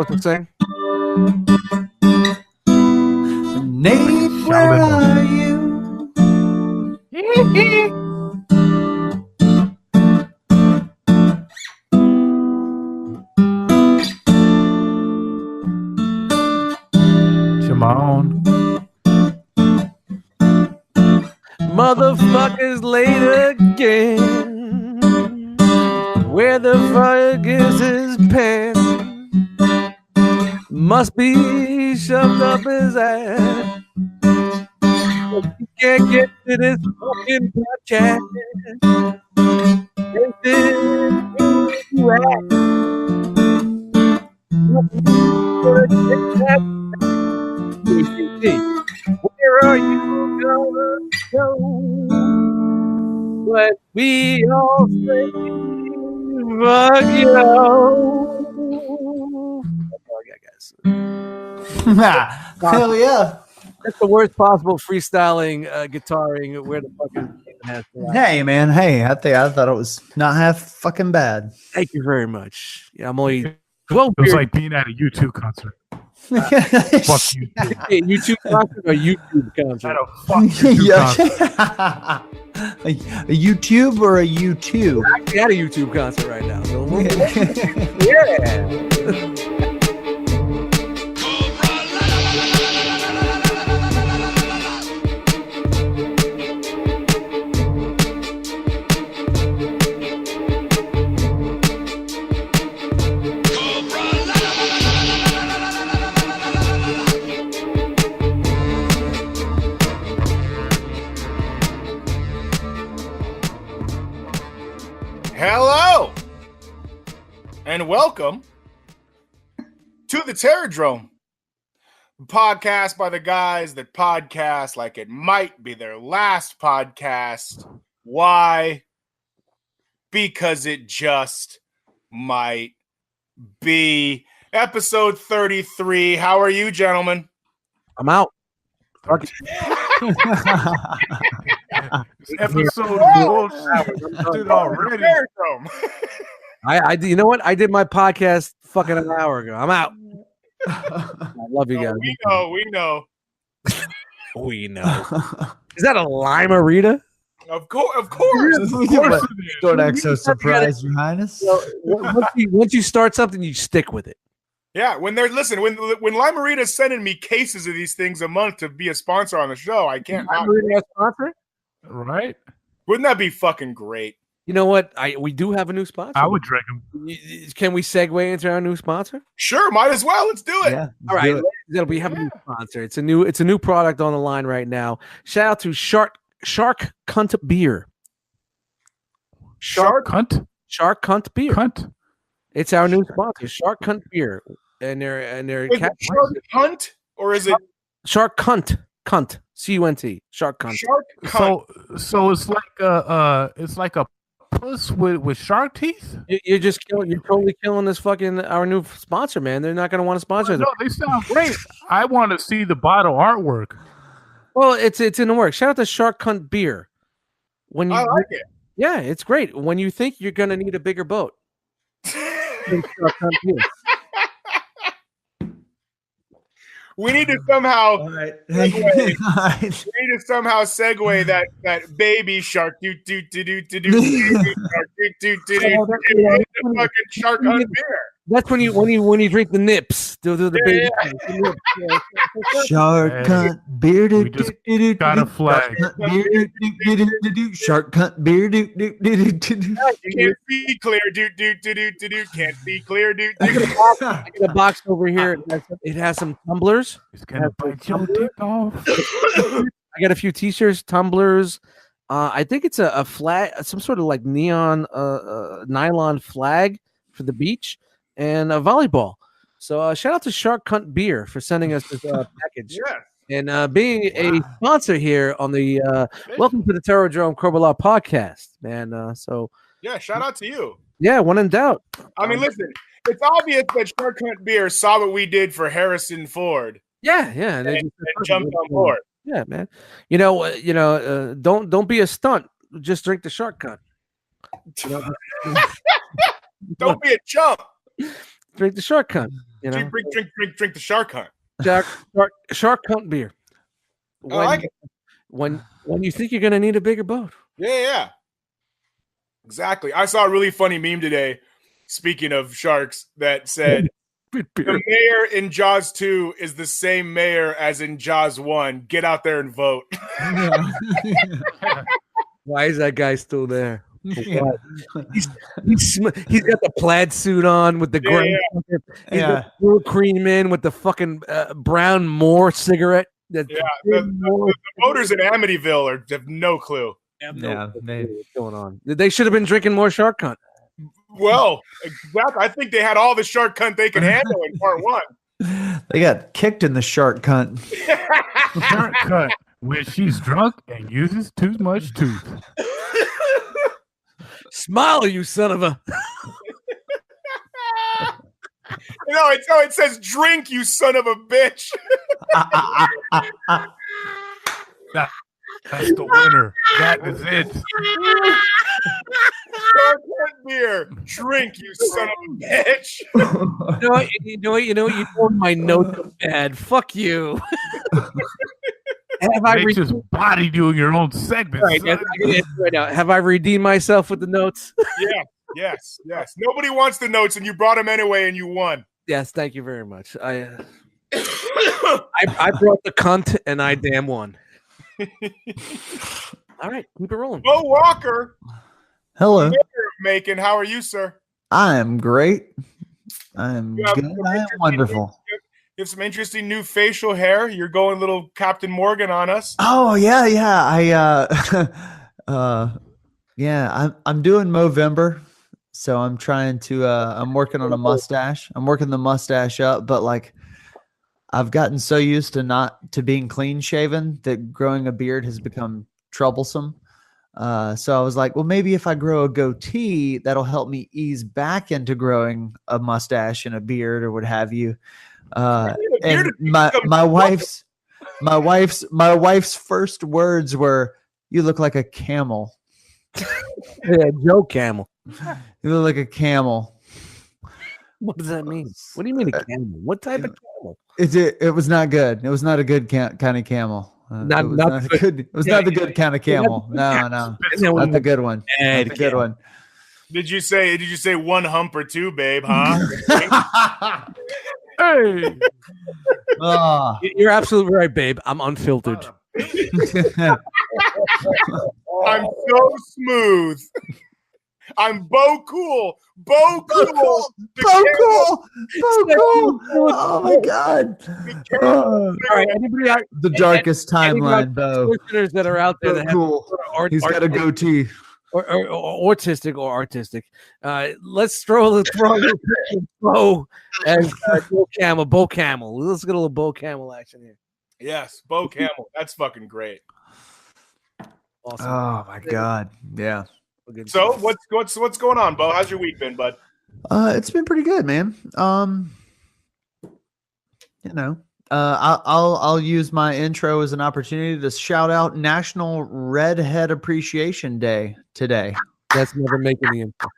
supposed to sing? Nate, where are you? Come on. Motherfuckers late again. Where the fuck is his pen? Must be shoved up his ass. He can't get to this fucking podcast. Where are you gonna go? But we all say fuck you. That's all I got, guys. Hell yeah. That's the worst possible freestyling, guitaring. Where the fuck is has Hey, man. Hey, I thought it was not half fucking bad. Thank you very much. Yeah, I'm only 12 It was years. like being at a U2 concert. Fuck you. Hey, YouTube concert or YouTube At concert? a fuck U2 concert. A YouTube or a U2? I'm actually at a YouTube concert right now. So yeah. Hello and welcome to the Drome, podcast by the guys that podcast like it might be their last podcast. Why? Because it just might be. Episode 33. How are you, gentlemen? I'm out. Episode bullshit already. I you know what? I did my podcast fucking an hour ago. I'm out. I love you guys. We know. We know. Is that a Lime-A-Rita? Of course. Don't act so surprised, Your Highness. Once you start something, you stick with it. Yeah, when Lime-A-Rita is sending me cases of these things a month to be a sponsor on the show, I can't not. Lime-A-Rita sponsor? Right? Wouldn't that be fucking great? You know what? We do have a new sponsor. I would drink them. Can we segue into our new sponsor? Sure, might as well. Let's do it. Yeah, All right, we have a new sponsor. It's a new product on the line right now. Shout out to Shark Cunt Beer. Shark Cunt? Shark Cunt Beer. Cunt? It's our new sponsor, Shark Cunt Beer, and they're Is it Shark Hunt or is it Shark Cunt CUNT Shark Cunt. Shark Cunt? So it's like a puss with shark teeth? You're totally killing this fucking our new sponsor, man. They're not gonna want to sponsor them. No, they sound great. I want to see the bottle artwork. Well, it's in the works. Shout out to Shark Cunt Beer. When you I like it. Yeah, it's great. When you think you're gonna need a bigger boat. Shark Cunt Beer. We need to somehow All right. segue that baby shark fucking Shark Hunt beer. That's when you drink the nips. The baby. Shark cunt beer. We just got a flag. Shark cunt beer. Can't see clear. Can't see clear. I got a box over here. It has some tumblers. It's gonna bite your dick off. I got a few t-shirts, tumblers. I think it's a flag, some sort of like neon nylon flag for the beach, and a volleyball. So shout out to Shark Cunt Beer for sending us this package. Yeah. And being a sponsor here on the Welcome to the Drome Cobra-LA podcast, man. So Yeah, shout out to you. yeah, when in doubt. I mean, listen, it's obvious that Shark Hunt Beer saw what we did for Harrison Ford Yeah. and jumped on board. Yeah, man. Don't be a stunt. Just drink the Shark Cunt. Don't be a chump. Drink the Shark Cunt. You know, Drink the Shark Hunt. shark hunt beer. I like it. When you think you're gonna need a bigger boat. Yeah. Exactly. I saw a really funny meme today, speaking of sharks, that said the mayor in Jaws 2 is the same mayor as in Jaws 1. Get out there and vote. Why is that guy still there? Yeah. He's got the plaid suit on with the gray. He's got the blue cream in with the fucking brown Moore cigarette. The voters in Amityville have no clue. What's going on? They should have been drinking more Shark Hunt. Well, exactly. I think they had all the Shark Cunt they could handle in part 1. They got kicked in the shark cunt. Shark Cunt when she's drunk and uses too much tooth. Smile, you son of a. It says drink, you son of a bitch. That's the winner. That is it. Shark Hunt beer. Drink, you son of a bitch. You know what? You know my notes are bad. Fuck you. Nature's body doing your own segment. Right now. Have I redeemed myself with the notes? Yeah. Yes. Nobody wants the notes, and you brought them anyway, and you won. Yes, thank you very much. I brought the cunt, and I damn won. All right, keep it rolling. Bo Walker. Hello. Macon, how are you, sir? I am great. I am good. I am wonderful. You have some interesting new facial hair. You're going little Captain Morgan on us. Oh yeah. I'm doing Movember, so I'm trying to. I'm working on a mustache. I'm working the mustache up, but like, I've gotten so used to being clean shaven that growing a beard has become troublesome. So I was like, well, maybe if I grow a goatee, that'll help me ease back into growing a mustache and a beard or what have you. And my wife's first words were, "You look like a camel." Yeah, Joe Camel. You look like a camel. What does that mean? What do you mean a camel? What type of camel? It was not good. It was not a good kind of camel. It was not the good kind of camel. No, not the good one. Not the good one. Did you say one hump or two, babe? Huh? Hey, You're absolutely right, babe. I'm unfiltered. I'm so smooth. I'm Bo Cool. Bo Cool. Oh my God. All right, anybody out The darkest timeline, Bo. listeners that are out there that have He's got a goatee. or autistic or artistic, let's throw Bo as Bo Camel. Let's get a little Bo Camel action here. Yes, Bo Camel. That's fucking great. Awesome. Oh my God. Yeah. So what's going on, Bo? How's your week been, bud? It's been pretty good, man. I'll use my intro as an opportunity to shout out National Redhead Appreciation Day today. That's never making the intro.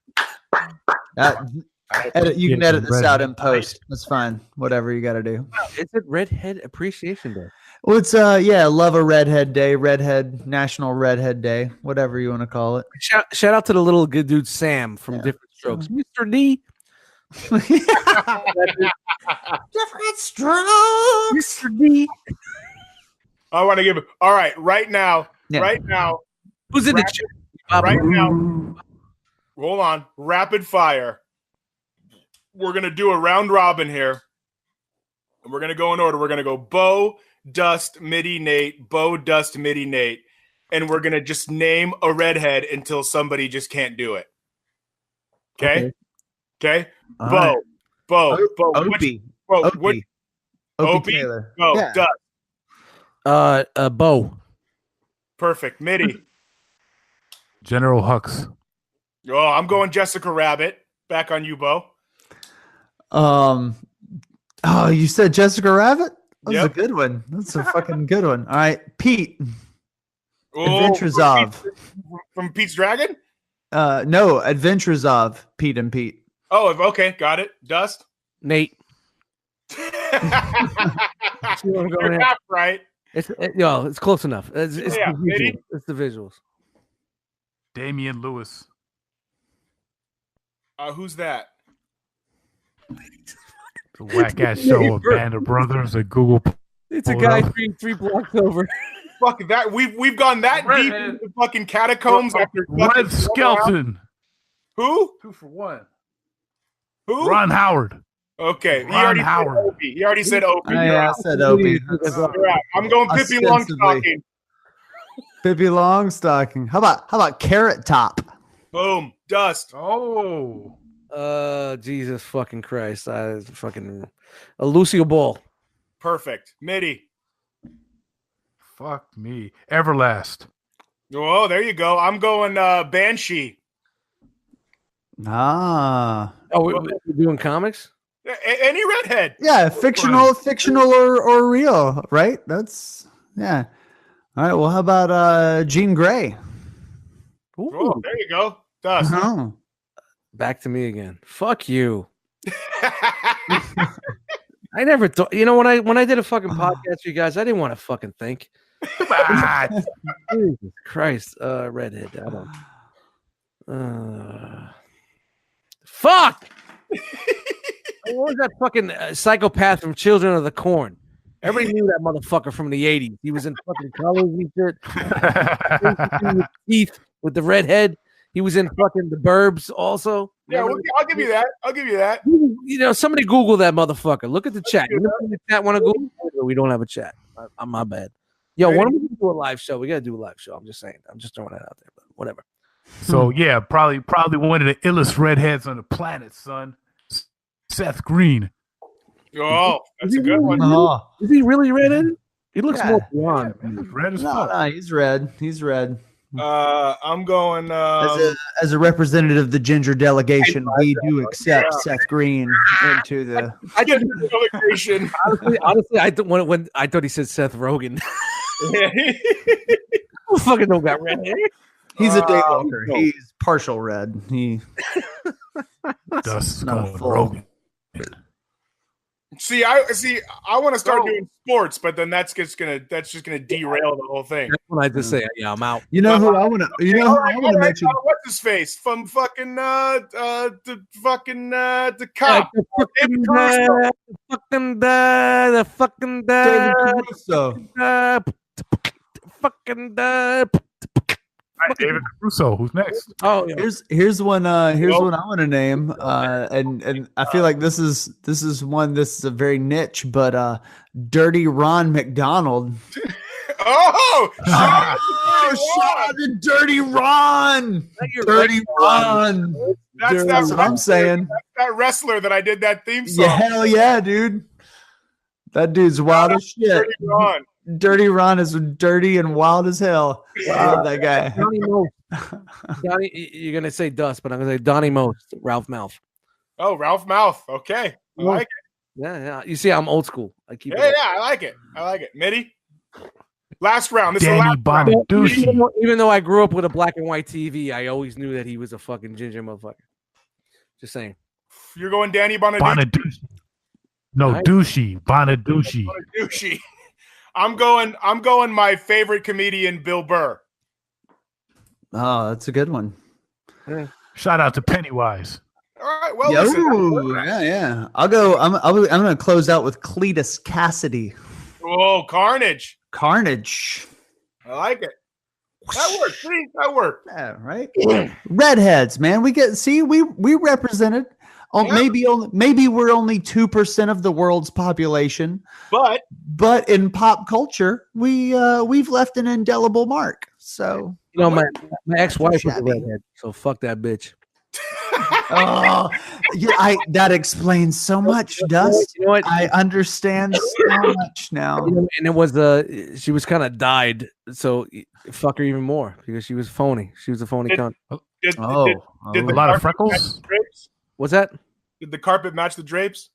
You can edit this out in post. That's fine. Whatever you got to do. Is it Redhead Appreciation Day? Well, it's love a redhead day, National Redhead Day, whatever you want to call it. Shout out to the little good dude Sam from Different Strokes, Mr. D. Different Strokes, Mr. D. I want to give it. All right, right now. Who's in the chat? Right now. Hold on. Rapid fire. We're gonna do a round robin here, and we're gonna go in order. We're gonna go Bo, Dust, Mitty, Nate, Bo, Dust, Mitty, Nate, and we're gonna just name a redhead until somebody just can't do it. Okay. Bo, Opie. Opie Taylor. Bo, Yeah. Dust. Bo. Perfect. Mitty. General Hux. Oh, I'm going Jessica Rabbit. Back on you, Bo. You said Jessica Rabbit? That's Yep. a good one. That's a fucking good one. All right, Pete. Oh, Adventures of. from Pete's Dragon? No, Adventures of Pete and Pete. Oh, okay, got it. Dust. Nate. See where I'm going You're at? half right. It's close enough. It's Yeah, the Mitty? visuals. It's the visuals. Damian Lewis. Who's that? The whack ass show of Neighbor. Band of Brothers at Google. It's a Hold guy up. three blocks over. Fuck that. We've gone that deep Redhead. into fucking catacombs after Red fucking Skelton. Who? 2 for 1. Who? Ron Howard. Okay. Ron Howard. He already said Opie. Oh, You're yeah, I out. said Opie. You're out. I'm going Pippi Ostensibly. Longstocking. Pippi Longstocking. How about Carrot Top? Boom. Dust. Oh. Jesus fucking Christ. Fucking a Lucio Ball. Perfect. Mitty. Fuck me. Everlast. Oh, there you go. I'm going Banshee. Ah. Oh, we're doing comics? Any redhead. Yeah, fictional or real, right? That's yeah. All right. Well, how about Jean Grey? Ooh. Oh, there you go. Dust. Oh. Back to me again. Fuck you. I never thought. You know, when I did a fucking podcast, you guys, I didn't want to fucking think. Jesus Christ, redhead. I don't. Fuck. What was that fucking psychopath from Children of the Corn? Everybody knew that motherfucker from the 80s. He was in fucking colors and shit. With teeth with the redhead. He was in fucking The Burbs also. Yeah, I'll give you that. I'll give you that. You know, somebody Google that motherfucker. Look at the chat. You know, the chat want to Google? We don't have a chat. I'm my bad. Yo, why don't we do a live show? We gotta do a live show. I'm just saying. I'm just throwing that out there, but whatever. So yeah, probably one of the illest redheads on the planet, son. Seth Green. Oh, that's a good one. Oh. Is he really redheaded? He looks Yeah. more blonde. Yeah, man, red as No, fuck. no, he's red. He's red. I'm going. As a representative of the ginger delegation, we do accept Seth Green into the. I thought, delegation. honestly, I when I thought he said Seth Rogen. Who fucking don't got red hair? He's a daywalker. He's partial red. He Dust not a going full. Rogan. See. I want to start doing sports, but then that's just gonna derail the whole thing. That's when I just say, yeah, I'm out. You know who I want to. You know who I want to mention. What's his face from fucking the cop? The fucking David Caruso. All right, David Caruso. Who's next? Oh, yeah. Here's one I want to name, and I feel like this is a very niche, but Dirty Ron McDonald. Oh, Shout out to Dirty Ron. Dirty Ron. that's what I'm saying. That wrestler that I did that theme song. Yeah, hell yeah, dude. That dude's wild as shit. Dirty Ron. Dirty Ron is dirty and wild as hell. I love that guy. Donnie Most. Donnie, you're gonna say Dust, but I'm gonna say Donnie Most, Ralph Mouth. Oh, Ralph Mouth. Okay, I like it. Yeah. You see, I'm old school. I keep. Yeah, I like it. Mitty. Last round. This is the Danny last round. Bonaducci. Even though I grew up with a black and white TV, I always knew that he was a fucking ginger motherfucker. Just saying. You're going Danny Bonaducci. Bonaducci. No, Nice. Douchey. Bonaducci. Bonaducci. I'm going my favorite comedian, Bill Burr. Oh, that's a good one. Shout out to Pennywise. All right. Well, listen. Yeah. I'll go. I'm going to close out with Cletus Cassidy. Oh, Carnage. Carnage. I like it. That worked. See, that worked. Yeah, right. Redheads, man. We represented. Oh, Yeah. maybe we're only 2% of the world's population, but in pop culture, we've left an indelible mark. So You know, my ex-wife was a Shabby. redhead, so fuck that bitch. oh, yeah, that explains so much, Dust. You know what? I understand so much now. You know, and it was she was kind of dyed, so fuck her even more because she was phony. She was a phony cunt. Did A lot of carpet freckles? match the drapes? What's that? Did the carpet match the drapes?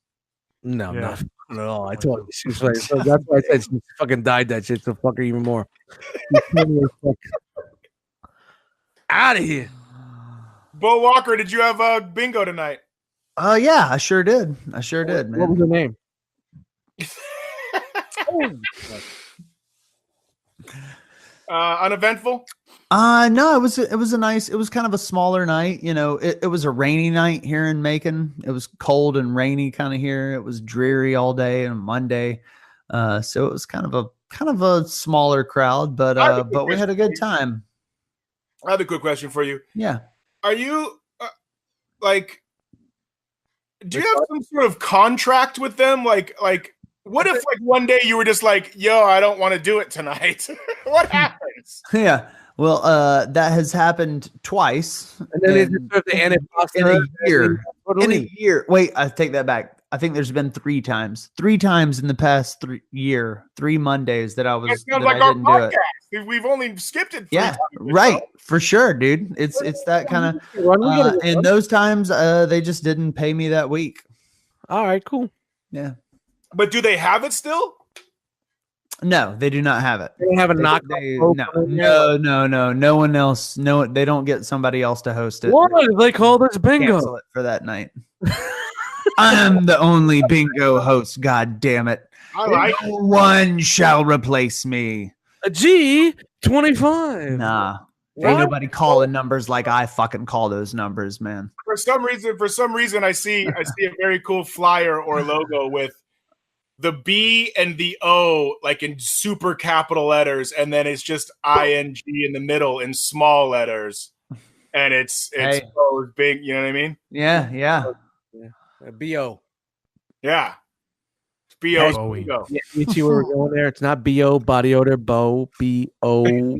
No, Yeah. not at all. I told you she was like, so that's why I said she fucking dyed that shit. So fuck her even more. Out of here. Bo Walker, did you have bingo tonight? Yeah, I sure did. Man. What was her name? Uneventful. No, it was it was kind of a smaller night. You know, it was a rainy night here in Macon. It was cold and rainy kind of here. It was dreary all day and Monday. So it was kind of a smaller crowd, but we had a good time. I have a quick question for you. Yeah. Are you like? Do you have some sort of contract with them? Like, what if like one day you were just like, "Yo, I don't want to do it tonight." What happens? Yeah. Well, that has happened twice. And then they just in a year. In a year. Wait, I take that back. I think there's been 3 times. 3 times in the past 3 Mondays that I was. That sounds that like I our didn't do it. podcast. We've only skipped it. 3 Yeah, times right. For sure, dude. It's that kind of. And those times, they just didn't pay me that week. All right, cool. Yeah. But do they have it still? No, they do not have it. They don't have a knock. No one else. No, they don't get somebody else to host it. What do they call this bingo? Cancel it for that night. I'm the only bingo host. God damn it! I like No one shall replace me. A G25. Nah, What? ain't nobody calling numbers like I fucking call those numbers, man. For some reason, I see a very cool flyer or logo with the B and the O like in super capital letters, and then it's just ING in the middle in small letters, and it's so big. You know what I mean? Yeah. B.O. Yeah. It's B.O. Bowie. Bingo. Yeah, you see where we're going there? It's not B.O. body odor, Bo, B.O.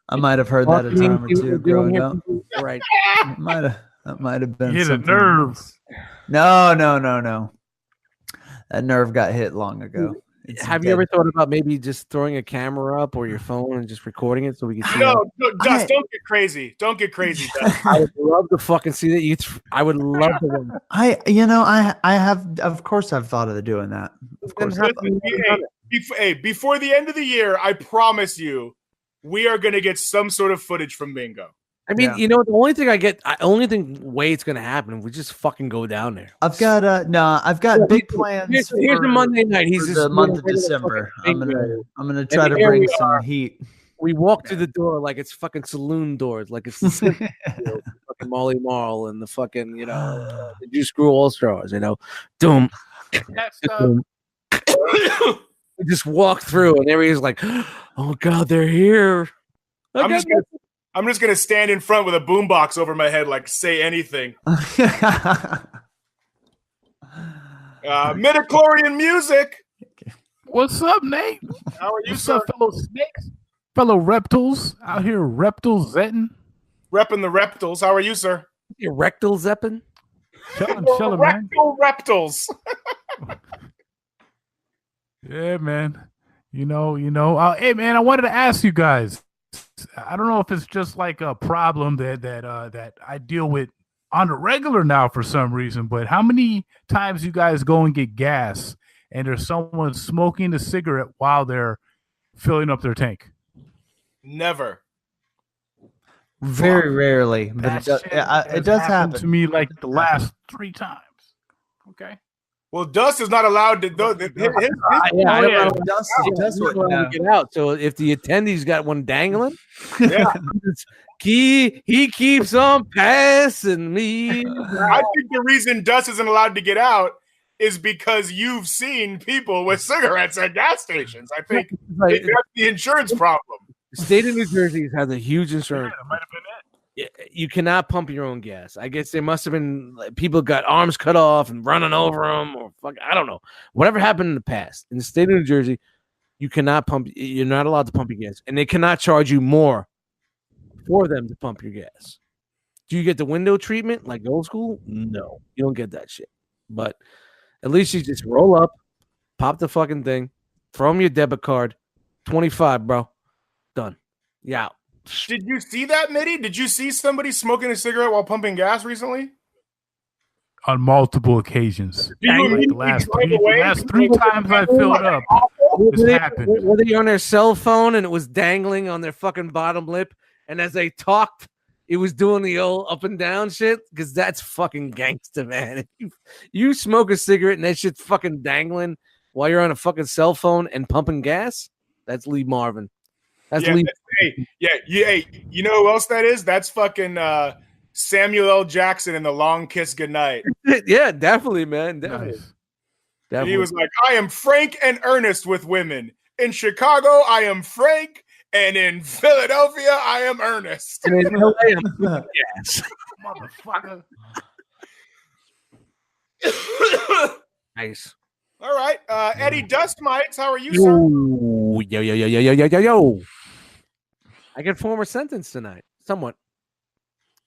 I might have heard that a time or two growing up. Right. That might have been You hit a something. nerve. No. That nerve got hit long ago. It's Have you ever thought about maybe just throwing a camera up or your phone and just recording it so we can see? No, Dust, don't get crazy. Don't get crazy, Dust. I would love to fucking see that. I would love to. I have, of course, I've thought of doing that. Of course. Before the end of the year, I promise you, we are going to get some sort of footage from Bingo. I mean, Yeah. the only thing way it's gonna happen, we just fucking go down there. I've got big plans. Here's a Monday night. He's for just the month of regular December. fucking I'm bingo. gonna try to here bring we some are. heat. We walk through the door like it's fucking saloon doors, like it's the fucking Molly Marl and the fucking the Juice Screw All Stars, Doom. Doom. We just walk through and everybody's like, "Oh God, they're here." I'm just gonna stand in front with a boombox over my head, like say anything. Midichlorian music. What's up, Nate? How are you, What's sir? up, fellow snakes? Fellow reptiles out here, reptiles zetting. Repping the reptiles. How are you, sir? Your rectal zeppin. Chilling, man. Rectal reptiles. Yeah, man. Hey, man, I wanted to ask you guys. I don't know if it's just like a problem that I deal with on a regular now for some reason, but how many times you guys go and get gas and there's someone smoking a cigarette while they're filling up their tank? Never. Very rarely, but it does happen to me like the last 3 times. Okay. Well, Dust is not allowed to. Dust wouldn't know. Get out. So if the attendee's got one dangling, Yeah. he keeps on passing me. I think the reason Dust isn't allowed to get out is because you've seen people with cigarettes at gas stations. I think that's the insurance problem. The state of New Jersey has a huge insurance. Yeah, it might have been it. You cannot pump your own gas. I guess there must have been people got arms cut off and running over them, or I don't know. Whatever happened in the past in the state of New Jersey, you cannot pump. You're not allowed to pump your gas, and they cannot charge you more for them to pump your gas. Do you get the window treatment like old school? No, you don't get that shit. But at least you just roll up, pop the fucking thing, throw them your debit card, 25, bro, done. Yeah. Did you see that, Mitty? Did you see somebody smoking a cigarette while pumping gas recently? On multiple occasions. Like the last 3 times I filled up, this happened. Were they on their cell phone and it was dangling on their fucking bottom lip? And as they talked, it was doing the old up and down shit? Because that's fucking gangster, man. If you smoke a cigarette and that shit's fucking dangling while you're on a fucking cell phone and pumping gas, that's Lee Marvin. That's Yeah, Lee. hey, you know who else that is? That's fucking Samuel L. Jackson in The Long Kiss Goodnight. Yeah, definitely, man. Definitely. Nice. Definitely. He was like, I am frank and earnest with women. In Chicago, I am frank, and in Philadelphia, I am earnest. And in LA, I'm pumping gas. Motherfucker. Nice. All right. Eddie Dust Mites, how are you, sir? Yo. I can form a sentence tonight. Somewhat.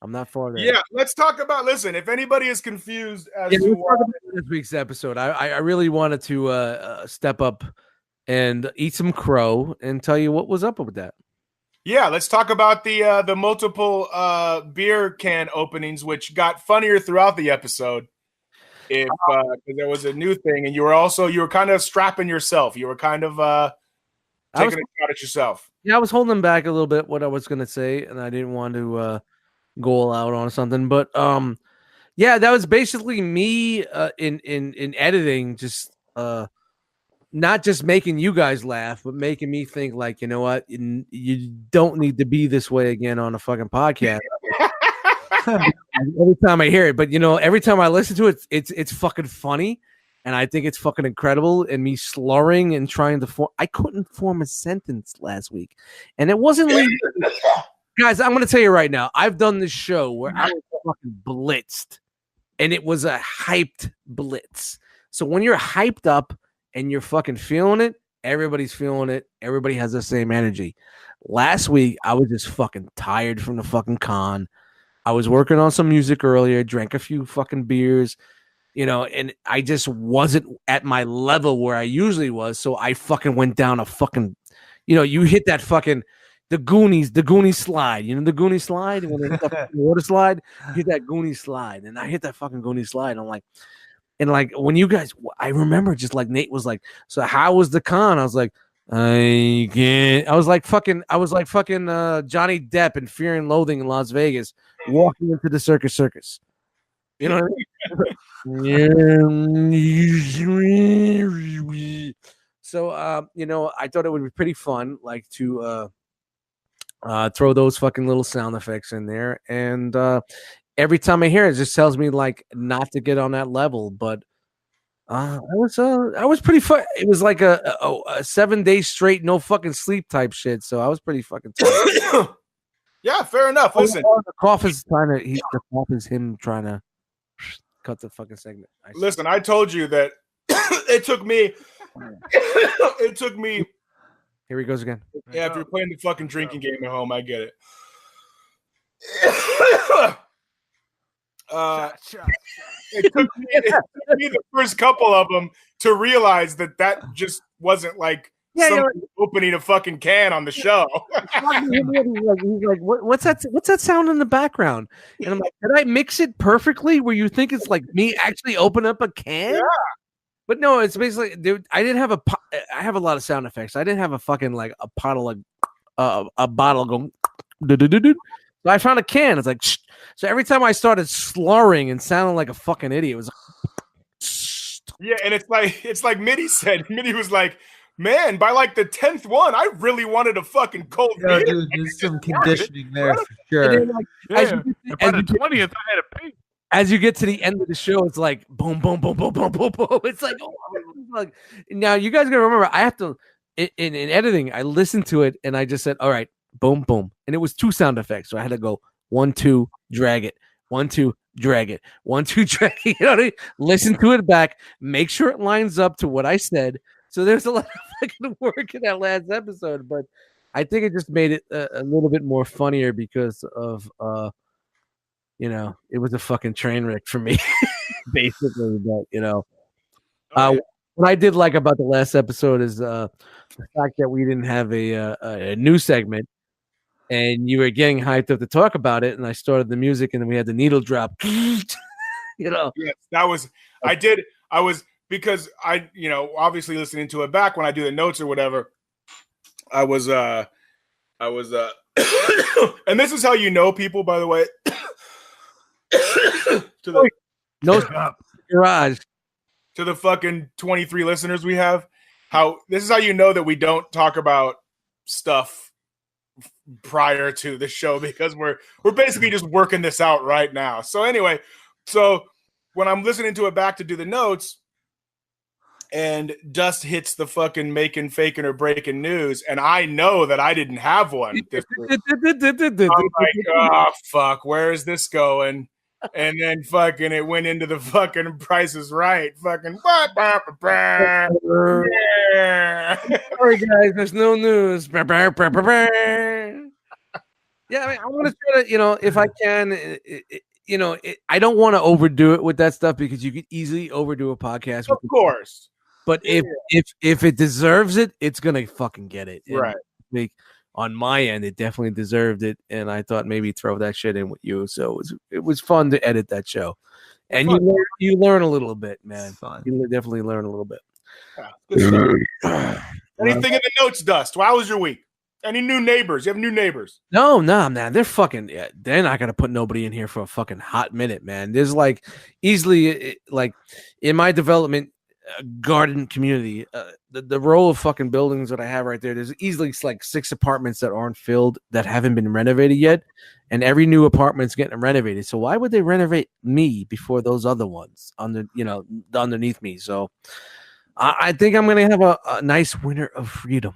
I'm not far there. Yeah, let's talk about, listen, if anybody is confused as Let's to talk about this week's episode. I really wanted to step up and eat some crow and tell you what was up with that. yeah, let's talk about the multiple beer can openings, which got funnier throughout the episode. If there was a new thing, and you were kind of strapping yourself. You were kind of taking a shot at yourself. Yeah, I was holding back a little bit what I was going to say, and I didn't want to go all out on something. But yeah, that was basically me in editing, just not just making you guys laugh, but making me think like, you know what, you don't need to be this way again on a fucking podcast. Every time I hear it, but every time I listen to it, it's fucking funny, and I think it's fucking incredible. And me slurring and trying to form, I couldn't form a sentence last week, and it wasn't guys. I'm gonna tell you right now, I've done this show where I was fucking blitzed, and it was a hyped blitz. So when you're hyped up and you're fucking feeling it, everybody's feeling it. Everybody has the same energy. Last week, I was just fucking tired from the fucking con. I was working on some music earlier, drank a few fucking beers, and I just wasn't at my level where I usually was. So I fucking went down a fucking, you hit that fucking, the Goonies slide. The Goonies slide? When they hit the water slide, you hit that Goonies slide. And I hit that fucking Goonies slide. I'm like, and like when you guys, I remember just like Nate was like, so how was the con? I was like, I can't. I was like fucking Johnny Depp in Fear and Loathing in Las Vegas, walking into the circus. You know what I mean? So I thought it would be pretty fun, like to throw those fucking little sound effects in there, and every time I hear it just tells me like not to get on that level, but I was pretty fun. It was like a 7 days straight, no fucking sleep type shit. So I was pretty fucking tired. Yeah, fair enough. Listen, the cough is the cough is him trying to cut the fucking segment. Listen, I told you that it took me. Here he goes again. Yeah, if you're playing the fucking drinking game at home, I get it. It took me the first couple of them to realize that just wasn't like opening a fucking can on the show. He's like, what's that sound in the background? And I'm like, did I mix it perfectly where you think it's like me actually open up a can? Yeah. But no, it's basically, dude, I have a lot of sound effects. I didn't have a fucking like a bottle going. So I found a can. It's like, shh. So every time I started slurring and sounding like a fucking idiot, it was like, yeah, and it's like Mitty said. Mitty was like, man, by like the 10th one, I really wanted a fucking cold beer. Dude, there's some conditioning there for sure. Then, like, By the 20th, I had a pee. As you get to the end of the show, it's like boom, boom, boom, boom, boom, boom, boom. It's like, like now you guys gotta remember, I have to in editing, I listened to it and I just said, all right, boom, boom. And it was 2 sound effects. So I had to go 1, 2, drag it. 1, 2, drag it. 1, 2, drag it. You know what I mean? Listen to it back. Make sure it lines up to what I said. So there's a lot of fucking work in that last episode, but I think it just made it a little bit more funnier because of it was a fucking train wreck for me, basically. But what I did like about the last episode is the fact that we didn't have a news segment, and you were getting hyped up to talk about it, and I started the music, and then we had the needle drop. Yes, that was because I obviously listening to it back when I do the notes or whatever. I was and this is how you know people, by the way. No garage. to the fucking 23 listeners we have, how this is how you know that we don't talk about stuff prior to the show, because we're basically just working this out right now. So anyway, so when I'm listening to it back to do the notes, and Dust hits the fucking making, faking, or breaking news, and I know that I didn't have one this week. I'm like, oh fuck, where is this going? And then fucking it went into the fucking Price is Right. Fucking yeah. Sorry guys, there's no news. Yeah, I mean, I want to try to, if I can, I don't want to overdo it with that stuff, because you could easily overdo a podcast. Of course. But if it deserves it, it's gonna fucking get it. And right. Like, on my end, it definitely deserved it, and I thought maybe throw that shit in with you. So it was fun to edit that show, and you learn a little bit, man. Fun. You definitely learn a little bit. Yeah, anything in the notes, Dust? How was your week? Any new neighbors? You have new neighbors? No, man. They're fucking. They're not gonna put nobody in here for a fucking hot minute, man. There's like easily like in my development garden community, the row of fucking buildings that I have right there, there's easily like 6 apartments that aren't filled, that haven't been renovated yet, and every new apartment's getting renovated. So why would they renovate me before those other ones underneath me? So I think I'm gonna have a nice winter of freedom.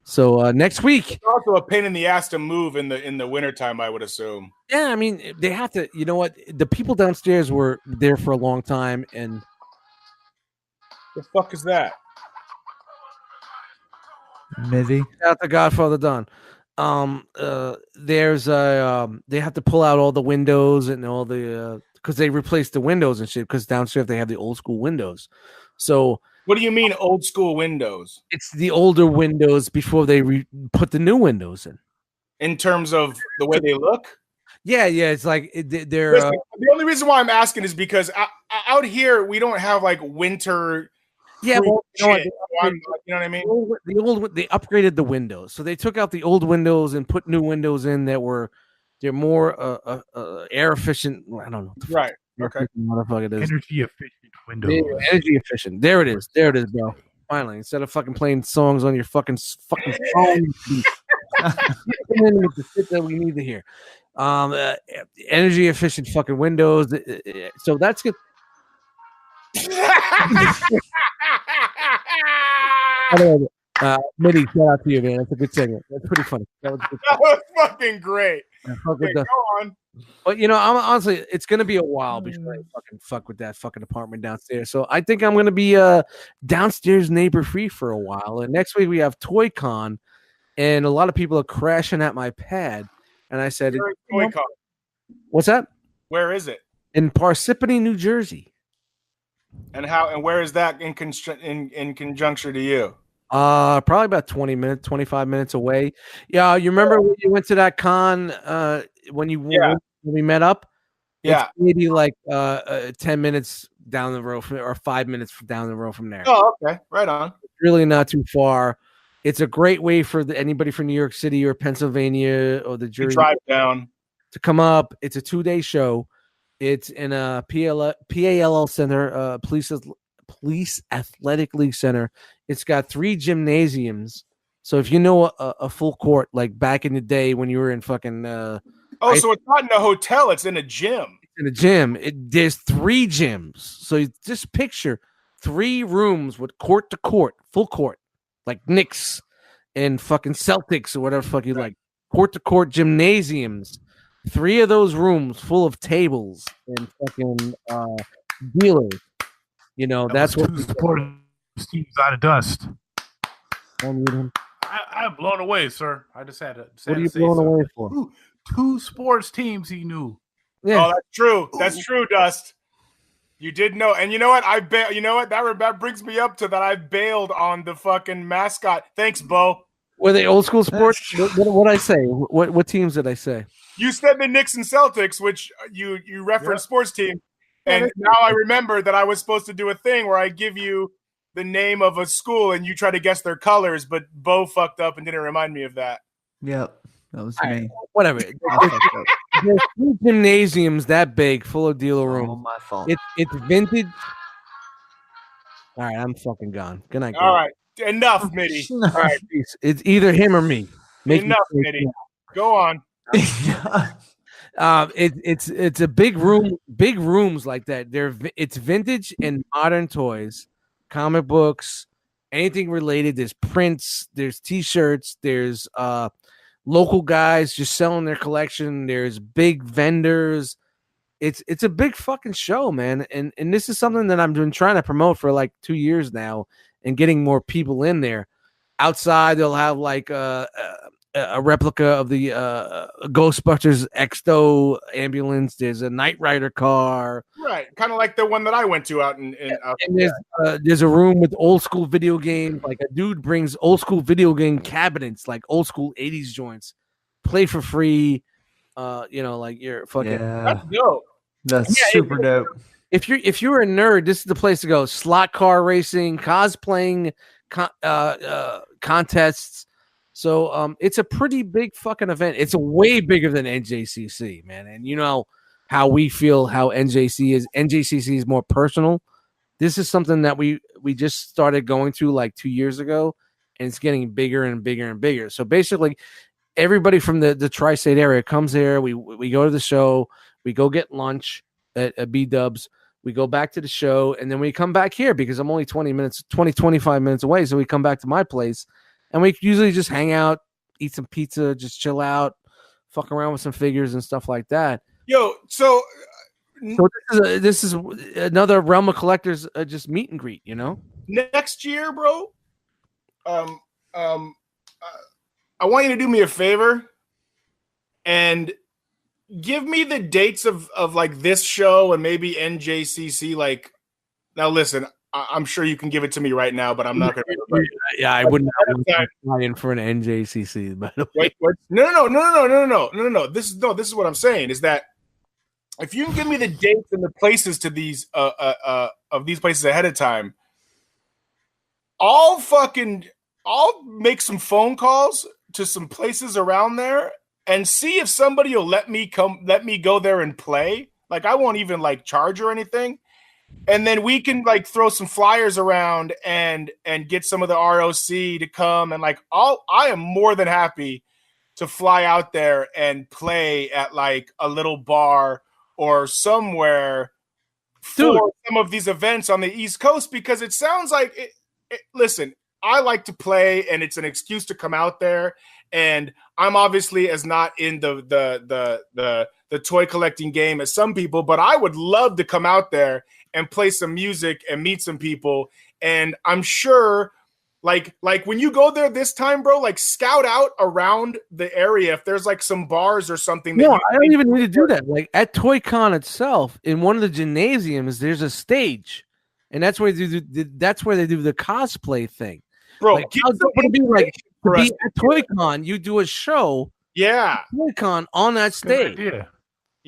So next week, it's also a pain in the ass to move in the wintertime, I would assume. Yeah, I mean, they have to. You know what? The people downstairs were there for a long time, and the fuck is that? Mithy. Out the Godfather Don. There's they have to pull out all the windows and all the because they replaced the windows and shit, because downstairs they have the old school windows. So what do you mean old school windows? It's the older windows before they put the new windows in. In terms of the way they look? Yeah. It's like they're. Listen, the only reason why I'm asking is because out here we don't have like winter. Yeah, well, you know what I mean? They upgraded the windows, so they took out the old windows and put new windows in they're more air efficient. I don't know. Right. Okay. Motherfucker, energy efficient windows. Yeah, energy efficient. There it is, bro. Finally, instead of fucking playing songs on your fucking phone, with the shit that we need to hear. Energy efficient fucking windows. So that's good. Mitty, shout out to you, man. That's a good segment. That's pretty funny. That was fucking great. Okay, go on. But I'm honestly, it's gonna be a while before I fucking fuck with that fucking apartment downstairs. So I think I'm gonna be downstairs neighbor free for a while. And next week we have Toy Con, and a lot of people are crashing at my pad. And I said, Toy Con. What's that? Where is it? In Parsippany, New Jersey. And where is that in conjunction to you? Probably about 25 minutes away. Yeah, you remember when you went to that con when we met up? Yeah. It's maybe like 10 minutes down the road or 5 minutes down the road from there. Oh, okay. Right on. It's really not too far. It's a great way for anybody from New York City or Pennsylvania or the Jersey drive down to come up. It's a 2-day show. It's in a PALL center, Police Athletic League Center. It's got 3 gymnasiums. So if you know a full court, like back in the day when you were in fucking so it's not in a hotel, it's in a gym. It's in a gym. There's 3 gyms. So you just picture 3 rooms with court to court, full court, like Knicks and fucking Celtics or whatever the fuck you like. Court to court gymnasiums. 3 of those rooms full of tables and fucking dealers. That's what the sport teams out of dust. I'm blown away, sir. I just had to. What are you blown away for? 2 sports teams he knew. Yeah. Oh, that's true. That's true, Dust. You did know, and you know what? You know what? That brings me up to that. I bailed on the fucking mascot. Thanks, Bo. Were they old school sports? What I say? What teams did I say? You said the Knicks and Celtics, which you referenced sports team. And now I remember that I was supposed to do a thing where I give you the name of a school and you try to guess their colors, but Bo fucked up and didn't remind me of that. Yep, that was me. Right, whatever. There's 2 gymnasiums that big, full of dealer rooms. Oh, my fault. It's vintage. All right, I'm fucking gone. Good night. All right, enough, Mitty. All right, peace. It's either him or me. Enough, Mitty. Go on. It's a big room, big rooms like that. It's vintage and modern toys, comic books, anything related. There's prints, there's T-shirts, there's local guys just selling their collection. There's big vendors. It's a big fucking show, man. And this is something that I've been trying to promote for like 2 years now, and getting more people in there. Outside, they'll have like a replica of the Ghostbusters Exto ambulance. There's a Knight Rider car, right? Kind of like the one that I went to out in. And there's a room with old school video games. Like a dude brings old school video game cabinets, like old school '80s joints, play for free. Like you're fucking. Yeah. That's dope. That's super dope. If you're a nerd, this is the place to go. Slot car racing, cosplaying, contests. So it's a pretty big fucking event. It's way bigger than NJCC, man. And you know how we feel how NJCC is. NJCC is more personal. This is something that we just started going to like 2 years ago, and it's getting bigger and bigger and bigger. So basically, everybody from the tri-state area comes here. We go to the show. We go get lunch at B-Dubs. We go back to the show, and then we come back here because I'm only 25 minutes away. So we come back to my place. And we usually just hang out, eat some pizza, just chill out, fuck around with some figures and stuff like that. Yo, so this is another Realm of Collectors just meet and greet, you know? Next year, bro, I want you to do me a favor and give me the dates of like this show and maybe NJCC. Like, now listen, I'm sure you can give it to me right now, but I'm not going to. Yeah, I wouldn't fly in for an NJCC. By the way, wait. No. This is what I'm saying is that if you can give me the dates and the places to these of these places ahead of time, I'll make some phone calls to some places around there and see if somebody will let me go there and play. Like, I won't even like charge or anything. And then we can like throw some flyers around and get some of the ROC to come, and like I am more than happy to fly out there and play at like a little bar or somewhere for some of these events on the East Coast, because it sounds like listen, I like to play, and it's an excuse to come out there. And I'm obviously as not in the toy collecting game as some people, but I would love to come out there and play some music and meet some people. And I'm sure like when you go there this time, bro, like scout out around the area if there's like some bars or something. No, I don't even need to do that. Like at ToyCon itself, in one of the gymnasiums, there's a stage, and that's where they do the cosplay thing. Bro, like, how dope would it be like to be at ToyCon? You do a show, yeah, ToyCon on that stage.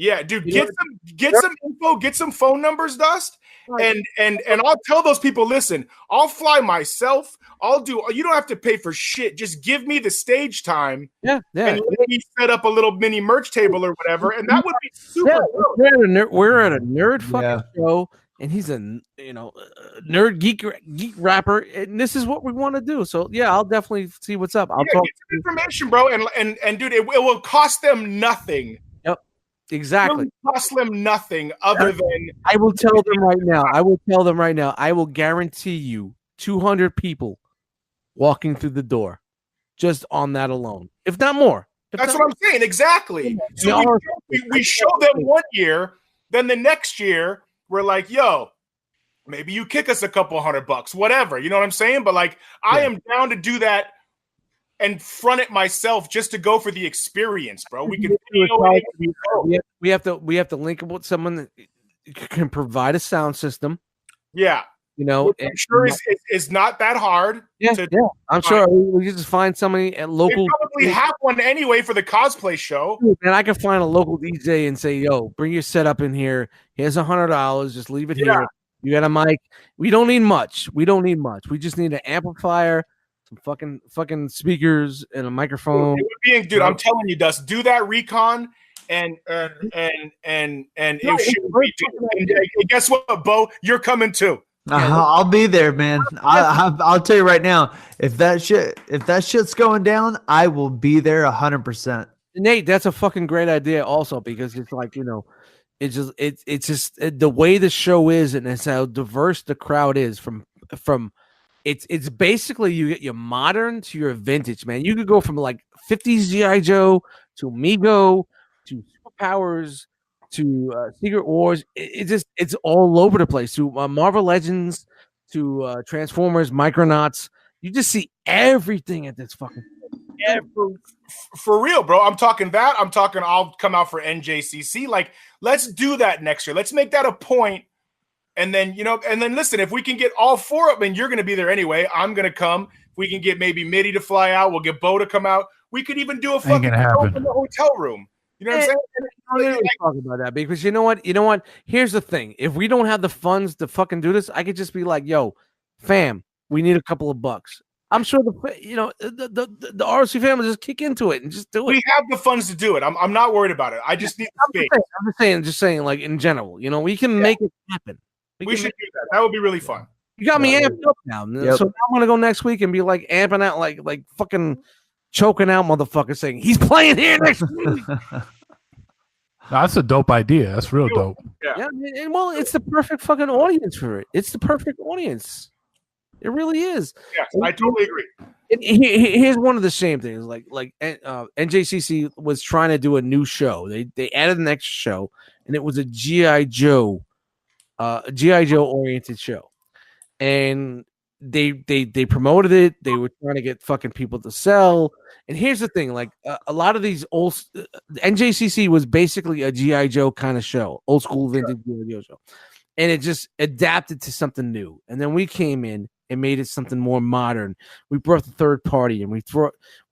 Yeah, dude, get some info, get some phone numbers, Dust, and I'll tell those people, listen, I'll fly myself. You don't have to pay for shit. Just give me the stage time. Yeah. And let me set up a little mini merch table or whatever, and that would be super. Yeah, we're at a nerd fucking show, and he's a nerd geek rapper, and this is what we want to do. So yeah, I'll definitely see what's up. I'll talk get some information, bro, and dude, it will cost them nothing. Exactly. It will cost them nothing other than. I will tell them right now. I will guarantee you 200 people walking through the door, just on that alone, if not more. That's what I'm saying. Exactly. So we show them one year, then the next year we're like, yo, maybe you kick us a couple $100, whatever. You know what I'm saying? But like, I am down to do that and front it myself just to go for the experience, bro. We can. We have to link up with someone that can provide a sound system. Yeah, which I'm sure is not that hard. Yeah, I'm sure we can just find somebody at local. They probably have one anyway for the cosplay show. And I can find a local DJ and say, "Yo, bring your setup in here. Here's $100. Just leave it here. You got a mic. We don't need much. We just need an amplifier." Some fucking speakers and a microphone. Dude, I'm telling you, Dust, do that recon and it should be. And guess what, Bo? You're coming too. I'll be there, man. I'll tell you right now, if that shit's going down, I will be there 100%. Nate, that's a fucking great idea also, because it's like, it's just the way the show is, and it's how diverse the crowd is from it's basically you get your modern to your vintage, man. You could go from like 50s GI Joe to Mego to Superpowers to Secret Wars. It's all over the place. To Marvel Legends to Transformers, Micronauts. You just see everything at this fucking. Yeah, for real, bro. I'm talking that. I'm talking I'll come out for NJCC. Like, let's do that next year. Let's make that a point. And then, listen, if we can get all four of them, and you're going to be there anyway, I'm going to come. If we can get maybe Mitty to fly out, we'll get Bo to come out. We could even do a fucking show from the hotel room. You know what I'm saying? I'm really talking about that, because you know what? Here's the thing. If we don't have the funds to fucking do this, I could just be like, yo, fam, we need a couple of bucks. I'm sure the RC family just kick into it and just do it. We have the funds to do it. I'm not worried about it. I just need space. I'm just saying, like, in general, we can make it happen. We should do that. That would be really fun. You got me amped up now. Yep. So I'm gonna go next week and be like amping out, like fucking choking out motherfuckers, saying he's playing here next week. That's a dope idea. That's real dope. Yeah. And well, it's the perfect fucking audience for it. It's the perfect audience. It really is. Yes, I totally agree. Here's one of the same things. Like NJCC was trying to do a new show. They added an extra show, and it was a GI Joe oriented show, and they promoted it. They were trying to get fucking people to sell. And here's the thing: like a lot of these old NJCC was basically a GI Joe kind of show, old school vintage GI Joe show, and it just adapted to something new. And then we came in and made it something more modern. We brought the third party, and we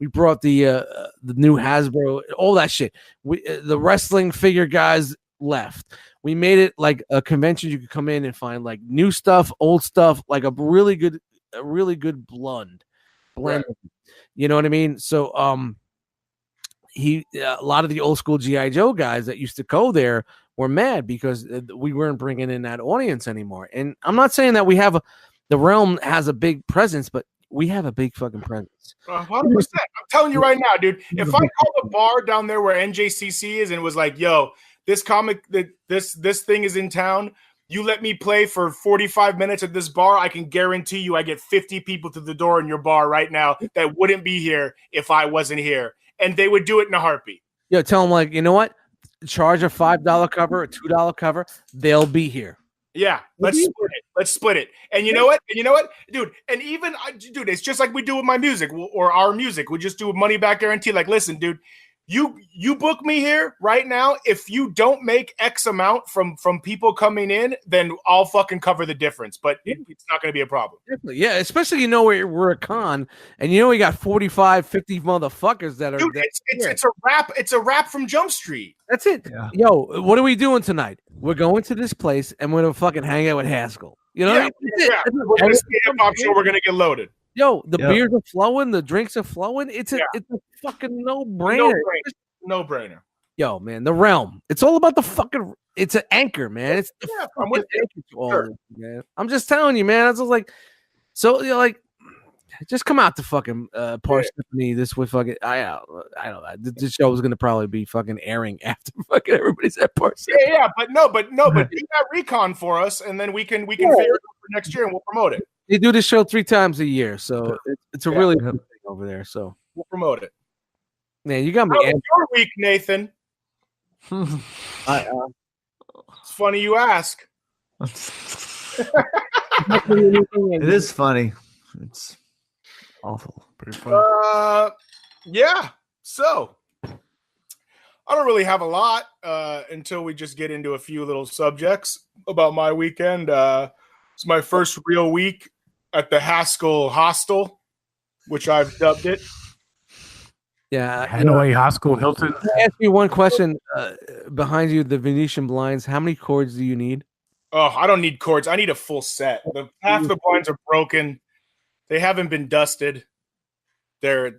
brought the new Hasbro, all that shit. The wrestling figure guys left. We made it like a convention you could come in and find like new stuff, old stuff, like a really good blend. Right. You know what I mean? So a lot of the old school GI Joe guys that used to go there were mad because we weren't bringing in that audience anymore. And I'm not saying that the Realm has a big presence, but we have a big fucking presence. 100%. I'm telling you right now, dude. If I called a bar down there where NJCC is and was like, yo, this comic, this thing is in town, you let me play for 45 minutes at this bar, I can guarantee you I get 50 people to the door in your bar right now that wouldn't be here if I wasn't here. And they would do it in a heartbeat. Yo, tell them, like, you know what? Charge a $5 cover, a $2 cover. They'll be here. Yeah, let's split it. And you know what? Dude, and even, dude, it's just like we do with my music or our music. We just do a money back guarantee. Like, listen, dude, you book me here right now. If you don't make X amount from people coming in, then I'll fucking cover the difference. But it's not going to be a problem. Definitely. Yeah, especially we're a con, and we got 45, 50 motherfuckers that are. Dude, it's a wrap. It's a wrap from Jump Street. That's it. Yeah. Yo, what are we doing tonight? We're going to this place, and we're gonna fucking hang out with Haskell. You know what I mean? Yeah. We're gonna see a hip hop show. We're gonna get loaded. Yo, the beers are flowing, the drinks are flowing. It's a fucking no-brainer. No-brainer. Yo, man, the Realm. It's all about the fucking. It's an anchor, man. It's I'm with you. Man. I'm just telling you, man. It's just like, so like, just come out to fucking Parsippany this with fucking. I don't know. This show is gonna probably be fucking airing after fucking everybody's at Parsippany. Yeah, but do that recon for us, and then we can figure it out for next year, and we'll promote it. They do this show 3 times a year, so it's a really good thing over there. So we'll promote it. Man, you got me. How was your week, Nathan? It's funny you ask. It is funny. It's awful. Pretty funny. Yeah. So I don't really have a lot until we just get into a few little subjects about my weekend. It's my first real week at the Haskell Hostel, which I've dubbed it. Yeah. Hanoi Haskell Hilton. Can I ask you one question? Behind you, the Venetian blinds, how many cords do you need? Oh, I don't need cords. I need a full set. Half the blinds are broken. They haven't been dusted. They're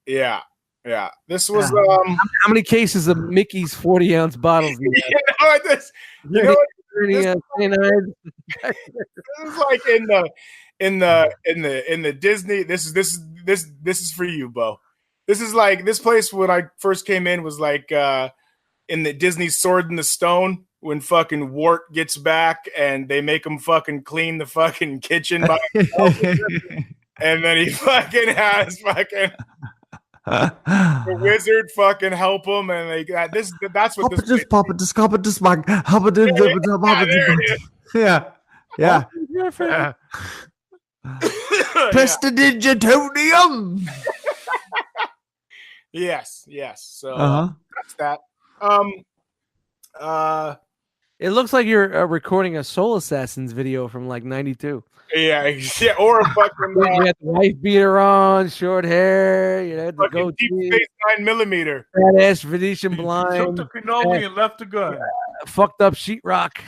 yeah. This was how many cases of Mickey's 40-ounce bottles? is like in the Disney. This is for you, Bo. This is like this place when I first came in was like in the Disney Sword in the Stone when fucking Wart gets back and they make him fucking clean the fucking kitchen by himself. And then he fucking has fucking the wizard fucking help him, and like that's what this. Yeah. Prestidigitonium. Yes. So that's that. It looks like you're recording a Soul Assassins video from like '92. Yeah, or a fucking you had the wife beater on, short hair. You had the goatee, deep face 9mm, fat ass Venetian blind. Took the cannoli and left the gun. Fucked up sheetrock.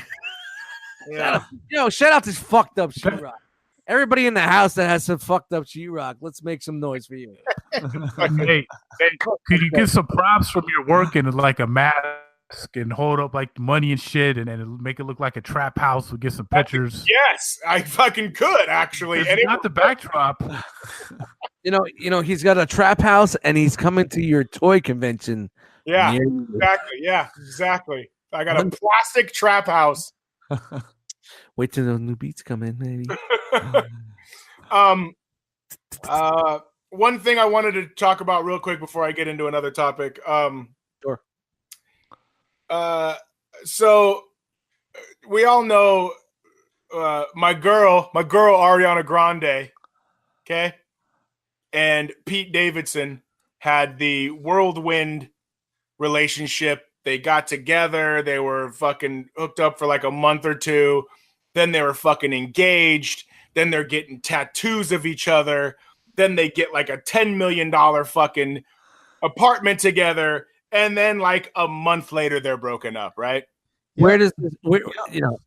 Yeah, shout out to fucked up sheetrock. Everybody in the house that has some fucked up sheetrock, let's make some noise for you. Hey, could you get some props from your work and like a mask and hold up like money and shit and make it look like a trap house? We'll get some pictures. Yes, I fucking could actually. And not the backdrop. You know, he's got a trap house and he's coming to your toy convention. Yeah, exactly. I got a plastic trap house. Wait till those new beats come in, maybe. One thing I wanted to talk about real quick before I get into another topic. Sure. So we all know my girl Ariana Grande, okay, and Pete Davidson had the whirlwind relationship. They got together. They were fucking hooked up for like a month or two. Then they were fucking engaged. Then they're getting tattoos of each other. Then they get like a $10 million fucking apartment together. And then like a month later, they're broken up, right? Where does this,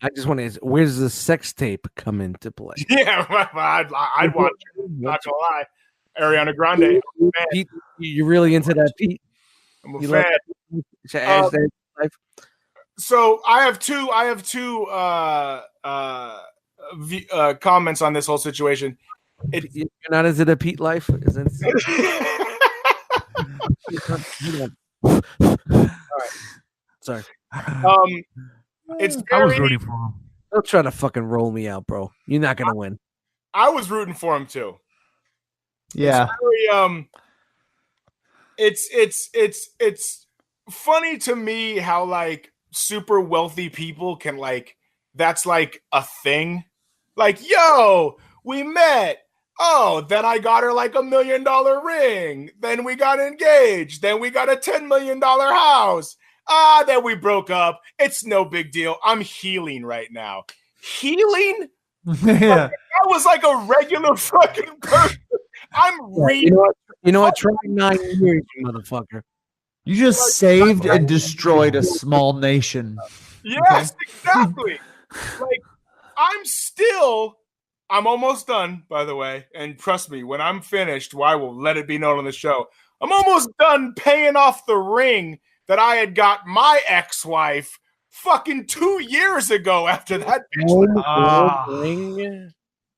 I just want to ask, where does the sex tape come into play? Yeah, I'd watch it. Not gonna lie. Ariana Grande. Pete, you're really into that, Pete? I'm a fan. So I have two comments on this whole situation. You're not into the Pete life? Isn't All right. Sorry. It's I was rooting for him. Don't try to fucking roll me out, bro. You're not gonna win. I was rooting for him too. Yeah. It's funny to me how like super wealthy people can like that's like a thing. Like, yo, we met. Oh, then I got her like $1 million ring. Then we got engaged. Then we got a $10 million house. Then we broke up. It's no big deal. I'm healing right now. Healing? Yeah. I was like a regular fucking person. I'm reading. You know what? Try 9 years, you motherfucker. You just saved and destroyed a small nation. Yes, exactly. Like, I'm almost done, by the way. And trust me, when I'm finished, I will let it be known on the show. I'm almost done paying off the ring that I had got my ex-wife fucking 2 years ago after that bitch.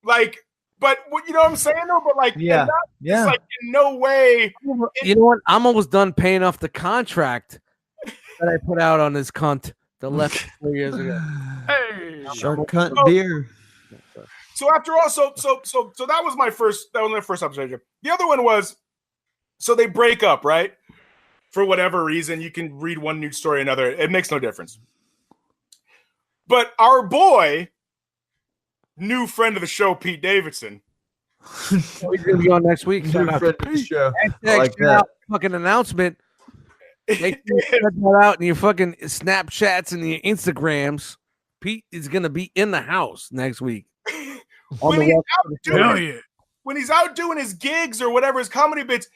Like, but you know what I'm saying though? But like, yeah. It's like in no way. You know what? I'm almost done paying off the contract that I put out on this cunt that left 4 years ago. Hey, Shark cunt beer. So after all, so that was my first observation. The other one was, so they break up, right? For whatever reason, you can read one news story or another. It makes no difference. But our boy, new friend of the show, Pete Davidson. He's gonna be on next week. New friend of the show. I like Hashtag that. fucking announcement. Make sure you check that out in your fucking Snapchats and your Instagrams. Pete is gonna be in the house next week. When he's out doing his gigs or whatever, his comedy bits,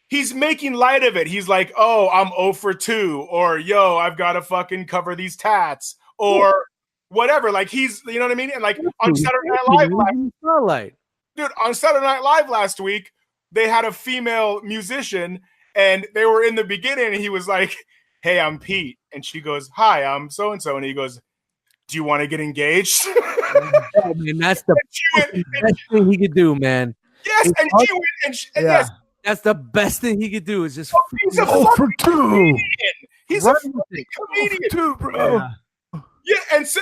he's making light of it. He's like, oh, I'm 0 for 2, or yo, I've got to fucking cover these tats, or whatever. Like he's, you know what I mean? And like on Saturday Night Live, dude, on Saturday Night Live last week, they had a female musician, and they were in the beginning, and he was like, hey, I'm Pete. And she goes, hi, I'm so-and-so. And he goes, do you want to get engaged? Oh, man, that's the best thing he could do, man. Yes, and she went, and yes, That's the best thing he could do is just. he's a Oh, for fucking two. comedian. He's a Run fucking with it. comedian. Two, bro. Yeah,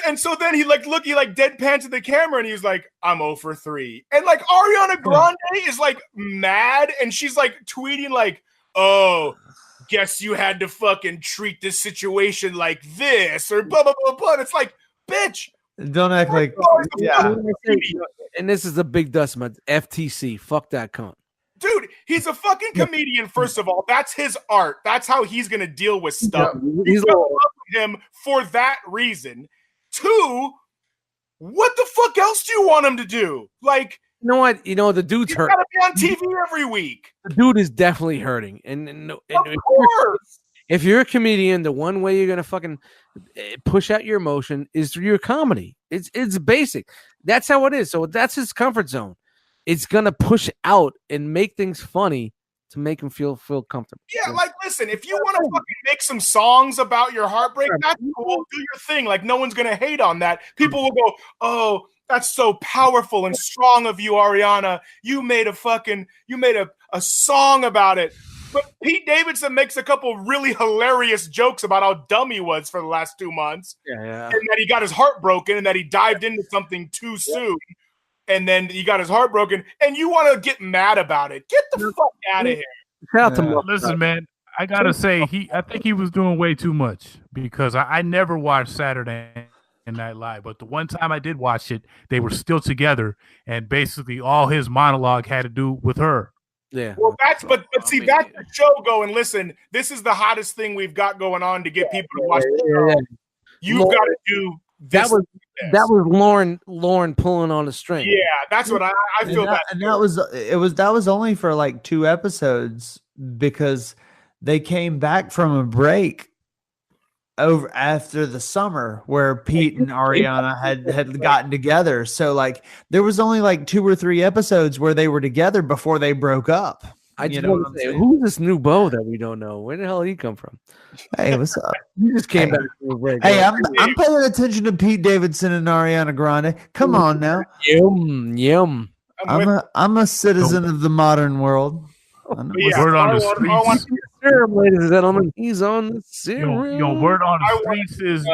and so then he like deadpans to the camera and he's like, I'm 0 for 3. And like Ariana Grande is like mad and she's like tweeting like, oh, guess you had to fucking treat this situation like this or blah blah blah blah. And it's like, bitch. Don't act like And this is a big dust month. FTC. Fuck that cunt. Dude, he's a fucking comedian, first of all. That's his art. That's how he's going to deal with stuff. He's You love him for that reason. 2, what the fuck else do you want him to do? Like, You know what? The dude's he's hurt. got to be on TV every week. The dude is definitely hurting. And Of course. if you're a comedian, the one way you're gonna fucking push out your emotion is through your comedy. It's basic. That's how it is. So that's his comfort zone. It's gonna push out and make things funny to make him feel comfortable. Yeah, like, listen, if you want to fucking make some songs about your heartbreak, that's cool. Do your thing. Like, no one's going to hate on that. People will go, oh, that's so powerful and strong of you, Ariana. You made a song about it. But Pete Davidson makes a couple really hilarious jokes about how dumb he was for the last 2 months. Yeah. And that he got his heart broken and that he dived into something too soon. And then he got his heart broken, and you want to get mad about it. Get the fuck out of here. Shout out to Mark. Listen, man, I gotta say, I think he was doing way too much because I never watched Saturday Night Live, but the one time I did watch it, they were still together, and basically all his monologue had to do with her. Yeah. Well, that's but see, that's the show going. Listen, this is the hottest thing we've got going on to get people to watch the show. Yeah. You've got to do this. That was Lauren pulling on the string. Yeah, that's what I feel. That was only for like 2 episodes because they came back from a break over after the summer where Pete and Ariana had gotten together. So like there was only like 2 or 3 episodes where they were together before they broke up. I just want to say, who's this new beau that we don't know? Where the hell did he come from? Hey, what's up? You just came back from a break. Hey, I'm paying attention to Pete Davidson and Ariana Grande. Come on now. Yum. I'm a citizen of the modern world. Word on the streets. Ladies and gentlemen, he's on the serum. Word on the streets is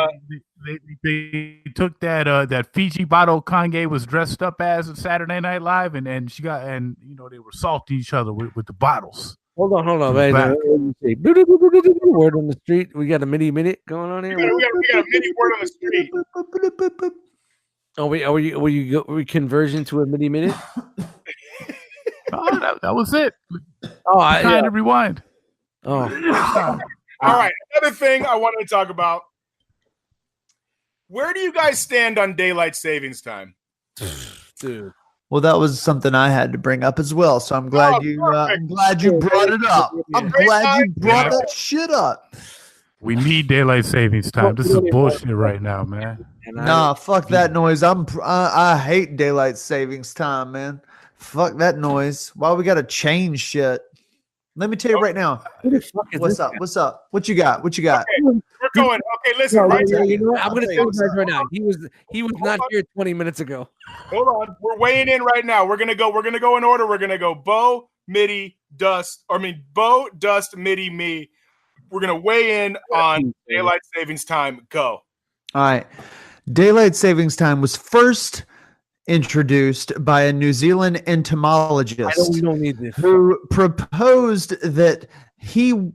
they took that Fiji bottle Kanye was dressed up as at Saturday Night Live, and they were salting each other with the bottles. Hold on, man. Word on the street. We got a mini minute going on here. We got a mini word on the street. Are we conversion to a mini minute? Oh, that was it. Oh, I rewind. Oh, all right. Another thing I wanted to talk about. Where do you guys stand on daylight savings time? dude. Well, that was something I had to bring up as well. So I'm glad you brought it up. I'm glad you brought that shit up. We need daylight savings time. This is bullshit right now, man. Nah, fuck that noise. I hate daylight savings time, man. Fuck that noise. Why we gotta change shit? Let me tell you right now. What's up? What's up? What you got? Okay, we're going. Okay, listen. Right now, you know what? I'm gonna tell you guys right now. He was not here 20 minutes ago. Hold on. We're weighing in right now. We're gonna go in order. We're gonna go Bo, Mitty, Dust. Bo, Dust, Mitty, me. We're gonna weigh in on daylight savings time. Go. All right. Daylight savings time was first introduced by a New Zealand entomologist who proposed that he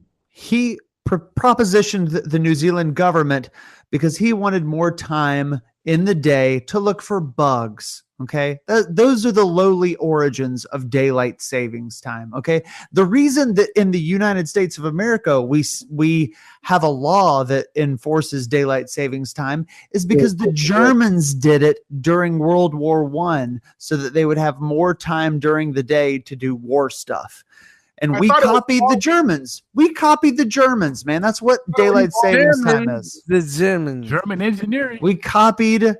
propositioned the New Zealand government because he wanted more time in the day to look for bugs. Okay. Those are the lowly origins of daylight savings time. Okay. The reason that in the United States of America, we have a law that enforces daylight savings time is because the Germans did it during World War I so that they would have more time during the day to do war stuff. And we copied the Germans. We copied the Germans, man. That's what daylight savings time is. The Germans. German engineering. We copied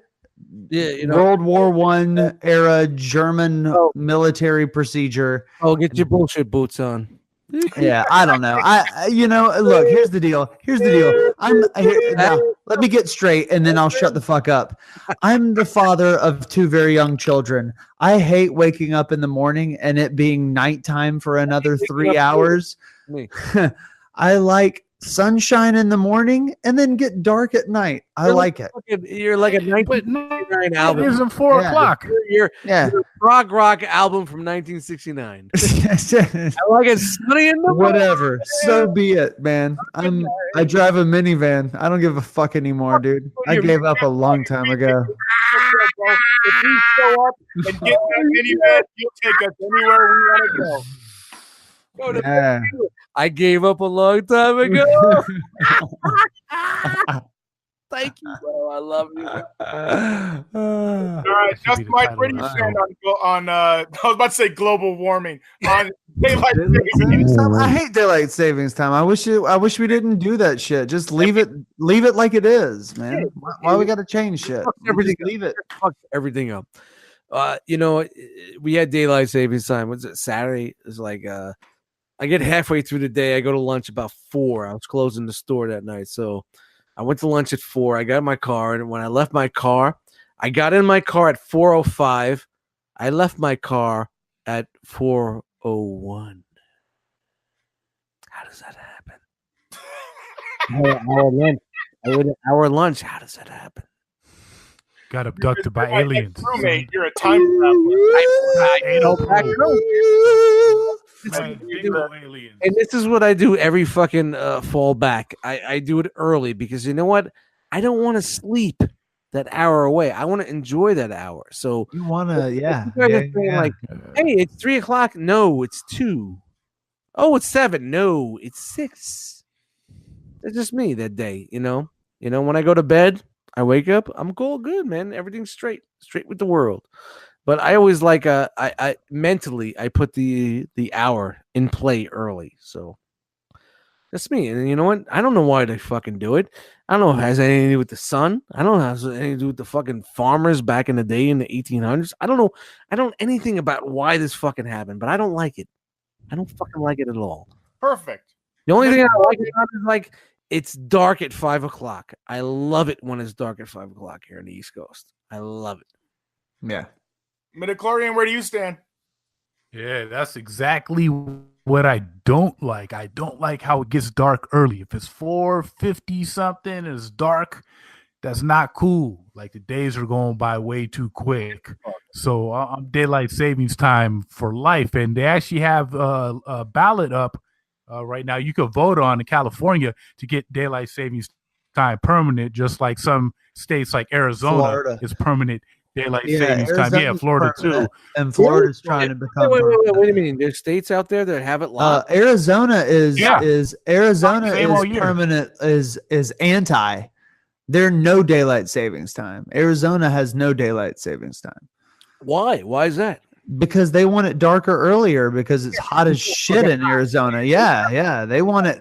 World War I era German military procedure. Oh, get your bullshit boots on. Yeah, I don't know. Look, here's the deal. Now, let me get straight and then I'll shut the fuck up. I'm the father of 2 very young children. I hate waking up in the morning and it being nighttime for another 3 hours. Me. I like sunshine in the morning and then get dark at night. I like it. You're like a But 1969 it album. isn't 4 Yeah. o'clock. You're Yeah. a prog rock album from 1969. I like it sunny in the morning. Whatever. So be it, man. I drive a minivan. I don't give a fuck anymore, dude. I gave up a long time ago. If we show up and get that minivan, you'll take us anywhere we want to go. Go to Yeah. I gave up a long time ago. Thank you, bro. I love you. All right, That just should be the Mike, title where do of you the stand on I was about to say global warming on daylight Daylight savings. savings time? I hate daylight savings time. I wish we didn't do that shit. Just leave it like it is, man. Why we got to change shit? Everything Just leave it. Fuck everything up. We had daylight savings time. Was it Saturday? It was like I get halfway through the day. I go to lunch about 4. I was closing the store that night, so I went to lunch at 4. I got in my car, and when I left my car, I got in my car at 4:05. I left my car at 4:01. How does that happen? Hour lunch. I waited an hour lunch. How does that happen? Got abducted by My aliens. roommate, you're a time traveler. Aliens. And this is what I do every fucking fall back. I do it early because you know what? I don't want to sleep that hour away. I want to enjoy that hour. So You wanna, yeah. you guys are saying like, hey, it's 3:00. No, it's 2. Oh, it's 7. No, it's 6. It's just me that day, you know. When I go to bed, I wake up, I'm cool, good, man. Everything's straight with the world. But I always like I mentally I put the hour in play early. So that's me. And you know what? I don't know why they fucking do it. I don't know if it has anything to do with the sun. I don't know if it has anything to do with the fucking farmers back in the day in the 1800s. I don't know. I don't know anything about why this fucking happened, but I don't like it. I don't fucking like it at all. Perfect. The only thing I like about it is like it's dark at 5:00. I love it when it's dark at 5:00 here on the East Coast. I love it. Yeah. Midichlorian, where do you stand? Yeah, that's exactly what I don't like. I don't like how it gets dark early. If it's 4:50 something, it's dark. That's not cool. Like the days are going by way too quick. So I'm daylight savings time for life, and they actually have a ballot up right now. You could vote on in California to get daylight savings time permanent, just like some states like Arizona Florida. is permanent daylight Yeah, savings time. Yeah, Arizona's Florida too. permanent, and Florida's trying to become Wait a minute. There's states out there that have it locked. Arizona is Yeah. Arizona Same is all year. permanent is anti. There no daylight savings time. Arizona has no daylight savings time Why? Why is that? because they want it darker earlier because it's hot as shit in Arizona. Yeah, they want it.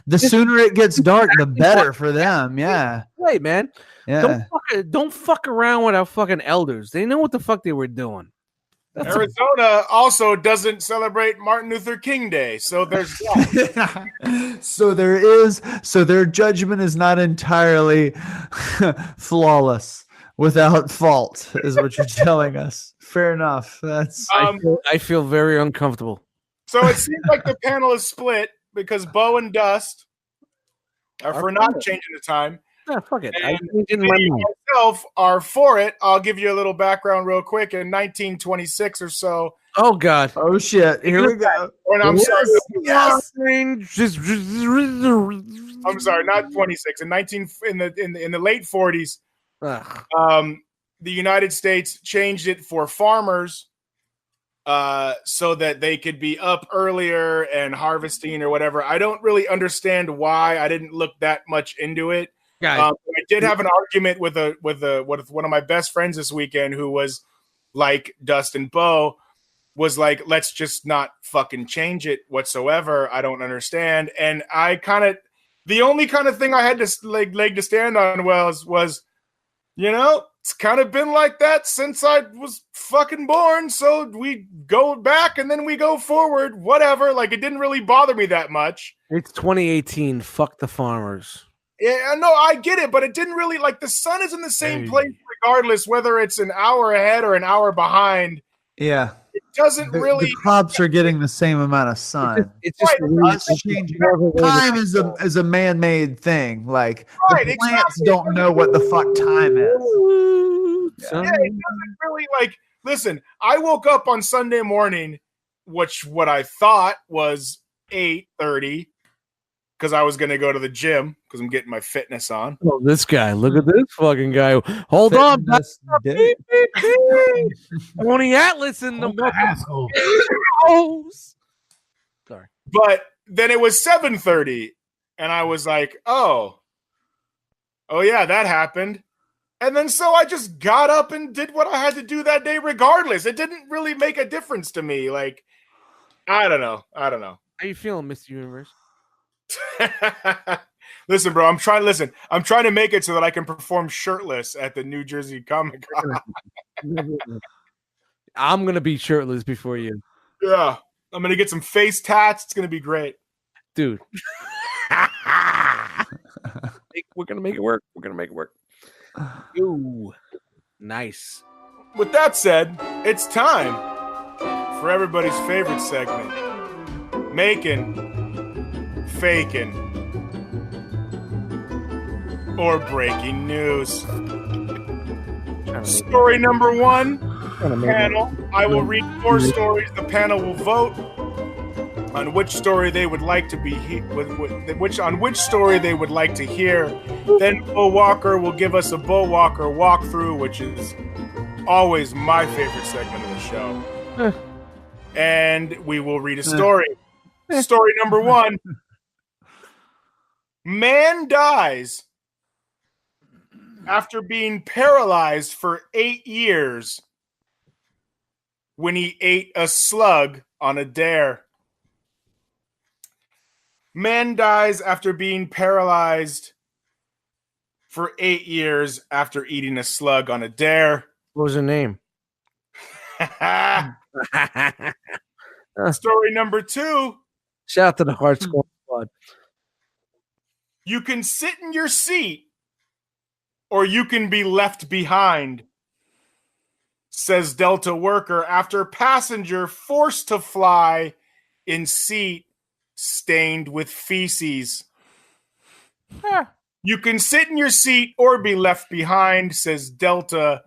The sooner it gets dark, the better for them. Yeah, Wait, man. yeah. Don't fuck around with our fucking elders. They know what the fuck they were doing. Arizona also doesn't celebrate Martin Luther King Day, so there's that. So their judgment is not entirely flawless without fault, is what you're telling us. Fair enough. That's I feel very uncomfortable. So it seems like the panel is split because Bo and Dust are for not changing the time. Nah, fuck it. I And changed it in my me mind. and myself are for it. I'll give you a little background real quick. In 1926 or so, Oh God. oh shit. Here we go. and I'm sorry, Yes. I'm sorry, not 26. In the late 40s, Ugh. the United States changed it for farmers, so that they could be up earlier and harvesting or whatever. I don't really understand why. I didn't look that much into it. Guys, I did have an argument with one of my best friends this weekend who was like Dustin Bo was like, let's just not fucking change it whatsoever. I don't understand. And I the only kind of thing I had to leg to stand on was, it's kind of been like that since I was fucking born. So we go back and then we go forward, whatever. Like, it didn't really bother me that much. It's 2018. Fuck the farmers. Yeah, no, I get it, but it didn't really, like, the sun is in the same place regardless, whether it's an hour ahead or an hour behind. Yeah. It doesn't really. The crops are getting the same amount of sun. It's just Us changing time is a man-made thing. Like the plants don't know what the fuck time is. Yeah, it doesn't really, like, listen, I woke up on Sunday morning, what I thought was 8:30, because I was going to go to the gym because I'm getting my fitness on. Oh, this guy. Look at this fucking guy. Hold on. Beep, beep, beep. Tony Atlas in the asshole. Sorry. But then it was 7:30, and I was like, oh yeah, that happened. And then so I just got up and did what I had to do that day regardless. It didn't really make a difference to me. Like, I don't know. How you feeling, Mr. Universe? Listen, bro, I'm trying to make it so that I can perform shirtless at the New Jersey Comic Con. I'm gonna be shirtless before you. Yeah, I'm gonna get some face tats. It's gonna be great, dude. We're gonna make it work. Ooh, nice. With that said, it's time for everybody's favorite segment, faking, or breaking news. Story number 1, panel. I will read 4 stories. The panel will vote on which story they would like to be which story they would like to hear. Then Bo Walker will give us a Bo Walker walkthrough, which is always my favorite segment of the show. And we will read a story. Story number 1. Man dies after being paralyzed for 8 years when he ate a slug on a dare. Man dies after being paralyzed for 8 years after eating a slug on a dare. What was her name? Story number 2. Shout out to the Hard Squad. You can sit in your seat or you can be left behind, says Delta worker after passenger forced to fly in seat stained with feces. You can sit in your seat or be left behind, says Delta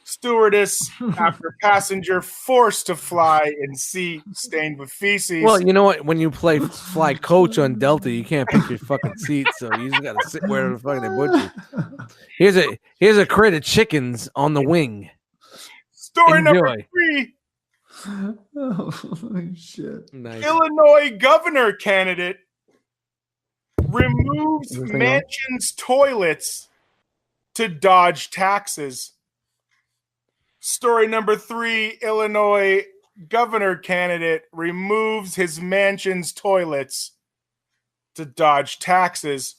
stewardess after passenger forced to fly in seat stained with feces. Well, you know what? When you fly coach on Delta, you can't pick your fucking seat, so you just gotta sit where the fuck they put you. Here's a crate of chickens on the wing. Story Enjoy. number 3. Oh shit! Nice. Illinois governor candidate removes mansion's toilets to dodge taxes. Story number 3, Illinois governor candidate removes his mansion's toilets to dodge taxes.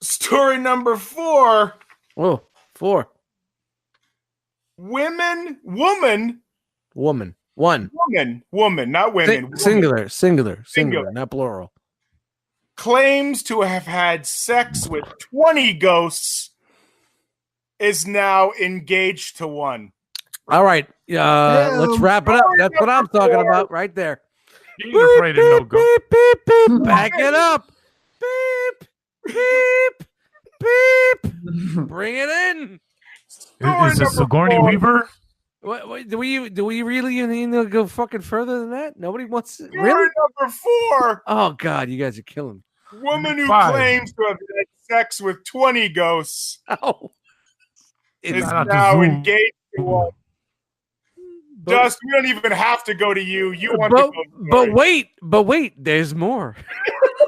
Story number 4. Oh, 4. Woman, not women. Singular, not plural. Claims to have had sex with 20 ghosts is now engaged to one. All right, let's wrap it up. That's what I'm talking about right there. You ain't afraid of no ghost. Beep, beep, beep. Back it up. Beep, beep, beep. Bring it in. Is this Sigourney Weaver? What, do we really need to go fucking further than that? Nobody wants to. Story Really? number 4. Oh God, you guys are killing me. Woman who 5. claims to have had sex with 20 ghosts Oh. is Shout out to now Zoom. engaged to one. Just, we don't even have to go to you. You want to go. But wait, there's more.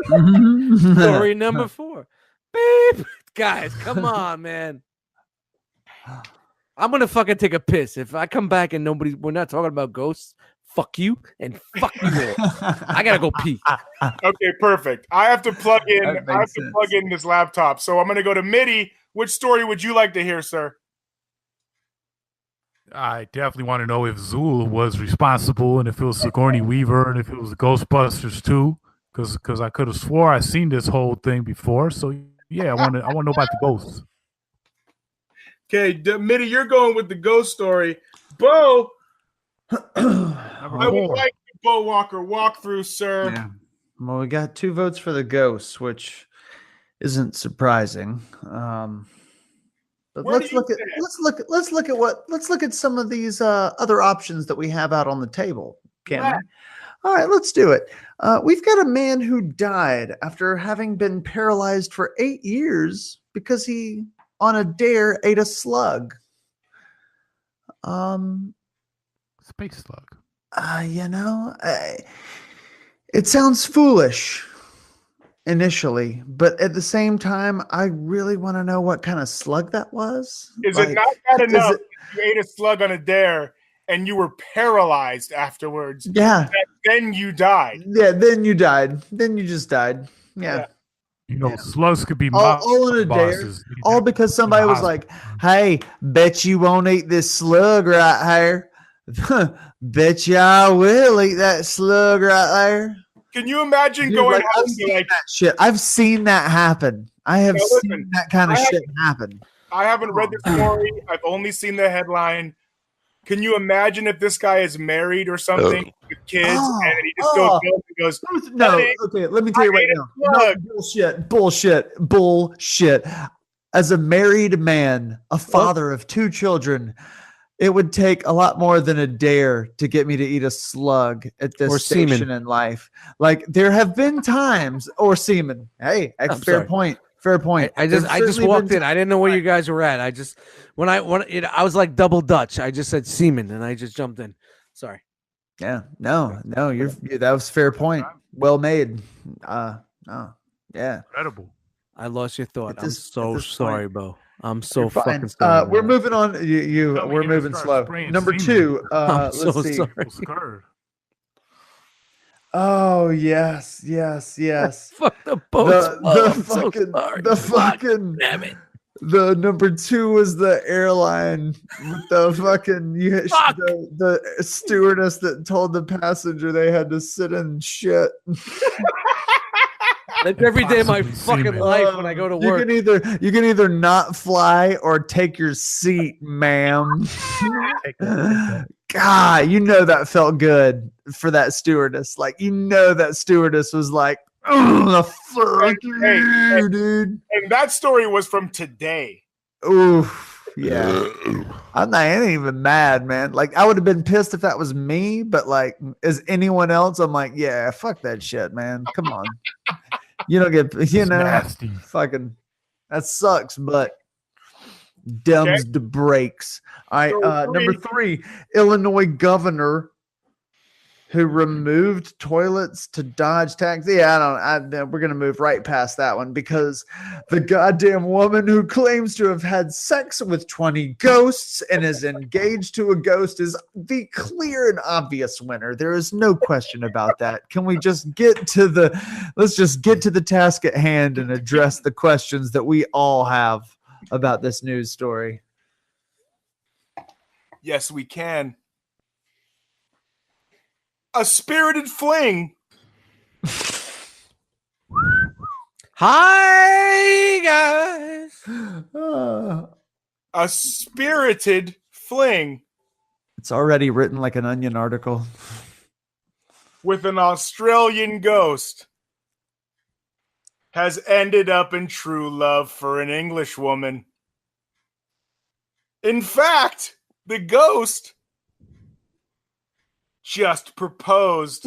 Story number 4. Beep. Guys, come on, man. I'm gonna fucking take a piss. If I come back and we're not talking about ghosts, fuck you and fuck you all. I gotta go pee. Okay, perfect. I have to plug in. I have to plug in this laptop. So I'm gonna go to MIDI which story would you like to hear, sir? I definitely want to know if Zool was responsible and if it was Sigourney Weaver and if it was the Ghostbusters too, because I could have swore I seen this whole thing before. So yeah, I want to know about the ghosts. Okay, Mitty, you're going with the ghost story. Bo, I would like the Bo Walker walkthrough, sir. Yeah. Well, we got 2 votes for the ghosts, which isn't surprising. But Where let's do you look at some of these other options that we have out on the table. Can Yeah. we? All right, let's do it. We've got a man who died after having been paralyzed for 8 years because he, on a dare, ate a slug. Space slug. It sounds foolish initially, but at the same time, I really want to know what kind of slug that was. Is it not bad enough that you ate a slug on a dare and you were paralyzed afterwards? Yeah. Then you died. Yeah, then you died. Then you just died. Yeah. Slugs could be all in a dare. All because somebody was like, hey, bet you won't eat this slug right here. Bet you I will eat that slug right there. Can you imagine Dude, going like, home and be like, that shit? I've seen that happen. I have Now, seen listen, that kind of shit happen. I haven't read the story. I've only seen the headline. Can you imagine if this guy is married or something with kids and he just goes home and goes, No, "Hey, okay, let me tell you I right ate a now. slug." No, bullshit. As a married man, a father of 2 children, it would take a lot more than a dare to get me to eat a slug at this Or station semen. in life. Like there have been times, or semen. Hey, fair point. Fair point. I just walked in. I didn't know where you guys were at. I just I was like double Dutch. I just said semen and I just jumped in. Sorry. Yeah, no, that was fair point. Well made. Yeah. Incredible. I lost your thought. At this I'm so point, sorry, Bo. I'm so You're fine. fucking sorry. We're man. moving on. Tell We're me moving start slow. spraying Number semen. 2. I'm Let's so see. sorry. People scared. Oh yes. Fuck the boats. The fucking damn it. The number 2 was the airline with the fucking Fuck. the stewardess that told the passenger they had to sit in shit. That's every day of my Possibly fucking semen. life when I go to work. You can either not fly or take your seat, ma'am. God, that felt good for that stewardess. Like that stewardess was like, "Oh, fuck you, dude." And that story was from today. Oof, yeah. I ain't even mad, man. Like I would have been pissed if that was me, but like as anyone else, I'm like, yeah, fuck that shit, man. Come on. You don't get, Nasty. fucking, that sucks, but Dems the brakes. All right, number 3, Illinois governor who removed toilets to dodge tax. Yeah, we're gonna move right past that one because the goddamn woman who claims to have had sex with 20 ghosts and is engaged to a ghost is the clear and obvious winner. There is no question about that. Can we just let's just get to the task at hand and address the questions that we all have about this news story? Yes, we can. A spirited fling. Hi guys. A spirited fling It's already written like an Onion article. with an Australian ghost has ended up in true love for an English woman. In fact, the ghost just proposed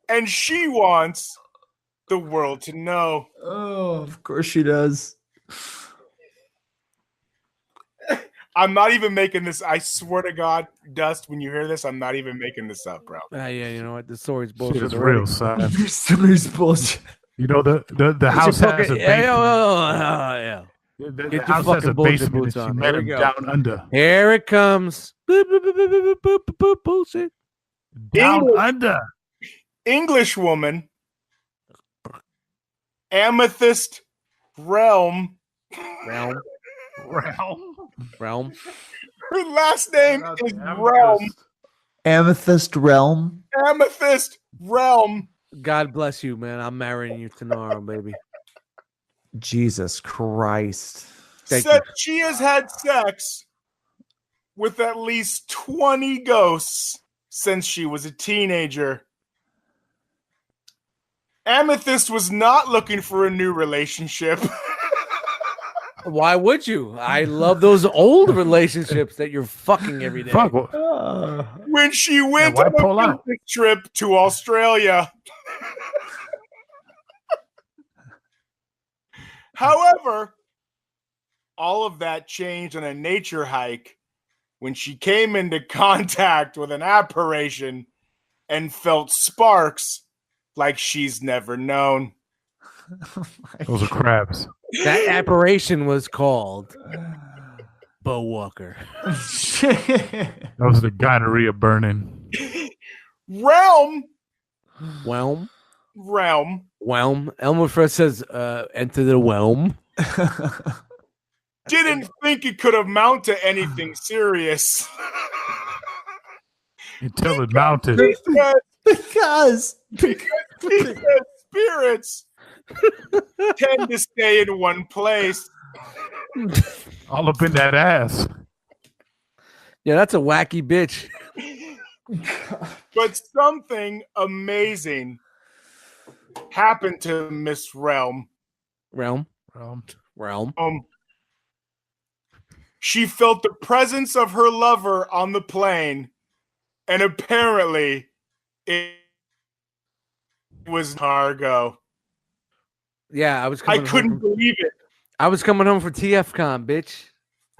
and she wants the world to know. Oh, of course she does. I'm not even making this. I swear to God, Dust, when you hear this, I'm not even making this up, bro. Yeah, you know what? The story's Shit bullshit. is already. real, son. Your story's bullshit. You know the house has a basement. Yeah. The Get your house has fucking a bullshit basement boots that she on. met Here we him go. down under. Here it comes. Boop, boop, boop, boop, boop, boop, boop, boop, bullshit. Down English- under. English woman, amethyst Realm. Realm. Realm. Her last name Shout out is to Realm. Amethyst Realm. Amethyst Realm. God bless you, man. I'm marrying you tomorrow, baby. Jesus Christ. Thank Said you. she has had sex with at least 20 ghosts since she was a teenager. Amethyst was not looking for a new relationship. Why would you? I love those old relationships that you're fucking every day. Fuck. When she went why on pull a out? business trip to Australia. However, all of that changed on a nature hike when she came into contact with an apparition and felt sparks like she's never known. Those are crabs. That apparition was called Bo Walker. That was the gonorrhea burning. Realm. Whelm. Oh, Elmer Fudd says, enter the whelm. Didn't think it could amount to anything serious. Until it mounted. Because Spirits tend to stay in one place. All up in that ass. Yeah, that's a wacky bitch. But something amazing happened to Miss Realm. Realm. She felt the presence of her lover on the plane, and apparently it was Hargo. Yeah, I was I coming couldn't home. believe it. I was coming home for TFCon, bitch.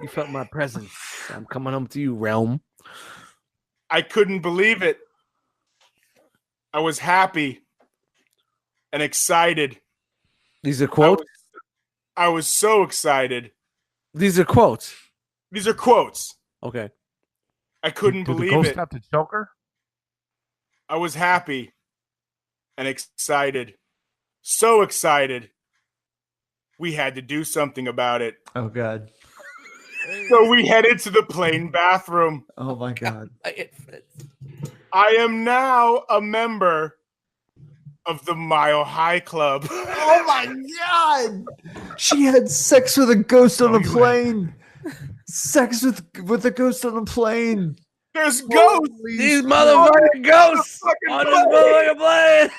You felt my presence. I'm coming home to you, Realm. I couldn't believe it. I was happy and excited. These are quotes? I was so excited. These are quotes. These are quotes. Okay. I couldn't Did the believe ghost it. have to choke her? I was happy and excited. So excited. We had to do something about it. Oh God. So we headed to the plane bathroom. Oh my God. I am now a member of the Mile High Club. Oh my God. She had sex with a ghost on a plane. Sex with a ghost on a plane. There's ghosts. These motherfucking ghosts on this motherfucking plane.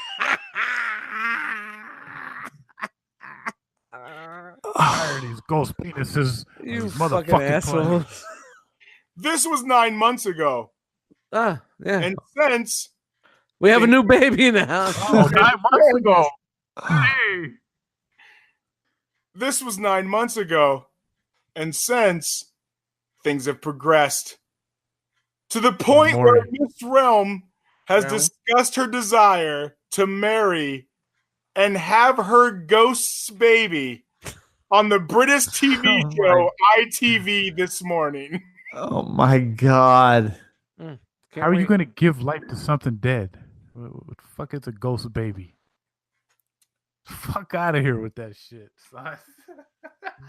Tired of these ghost penises. You These fucking motherfucking assholes. planes. This was 9 months ago. Ah, yeah. And since We have a new baby in the house. Oh, 9 months ago. Hey. this was 9 months ago. And since things have progressed to the point where Miss Realm has discussed her desire to marry and have her ghost's baby on the British TV show ITV this morning. Oh my God. How are you going to give life to something dead? What the fuck is a ghost baby? Fuck out of here with that shit, son.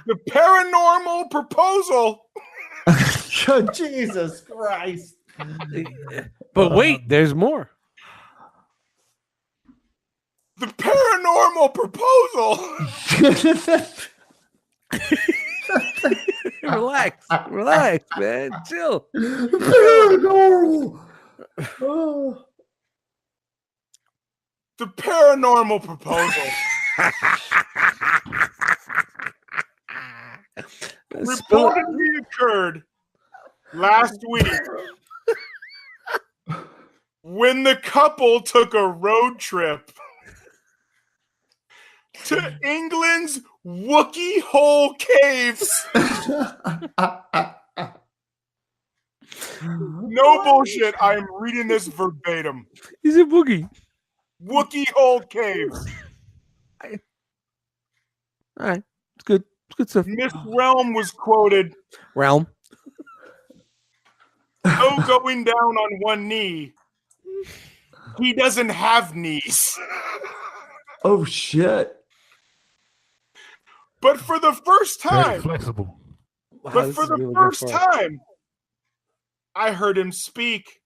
The paranormal proposal. Oh, Jesus Christ. But wait, there's more. The paranormal proposal. Relax, man. Chill. Paranormal. Oh. The paranormal proposal. Reportedly occurred last week when the couple took a road trip to England's Wookiee Hole Caves. No bullshit. I am reading this verbatim. He's a boogie. Wookiee Hole Caves. All right. It's good. It's good stuff. Miss Realm was quoted. Realm. No going down on one knee. He doesn't have knees. Oh shit. But for the first Very time, flexible. Wow, but this for is the really good first fun. time, I heard him speak.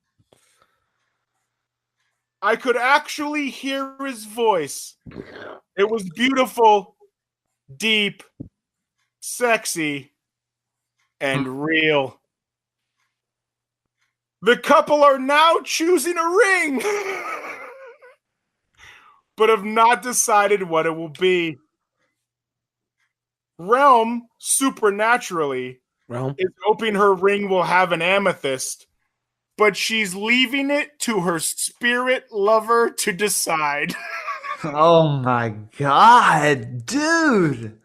I could actually hear his voice. It was beautiful, deep, sexy, and real. The couple are now choosing a ring, but have not decided what it will be. Realm, supernaturally, Realm. is hoping her ring will have an amethyst, but she's leaving it to her spirit lover to decide. Oh my god, dude.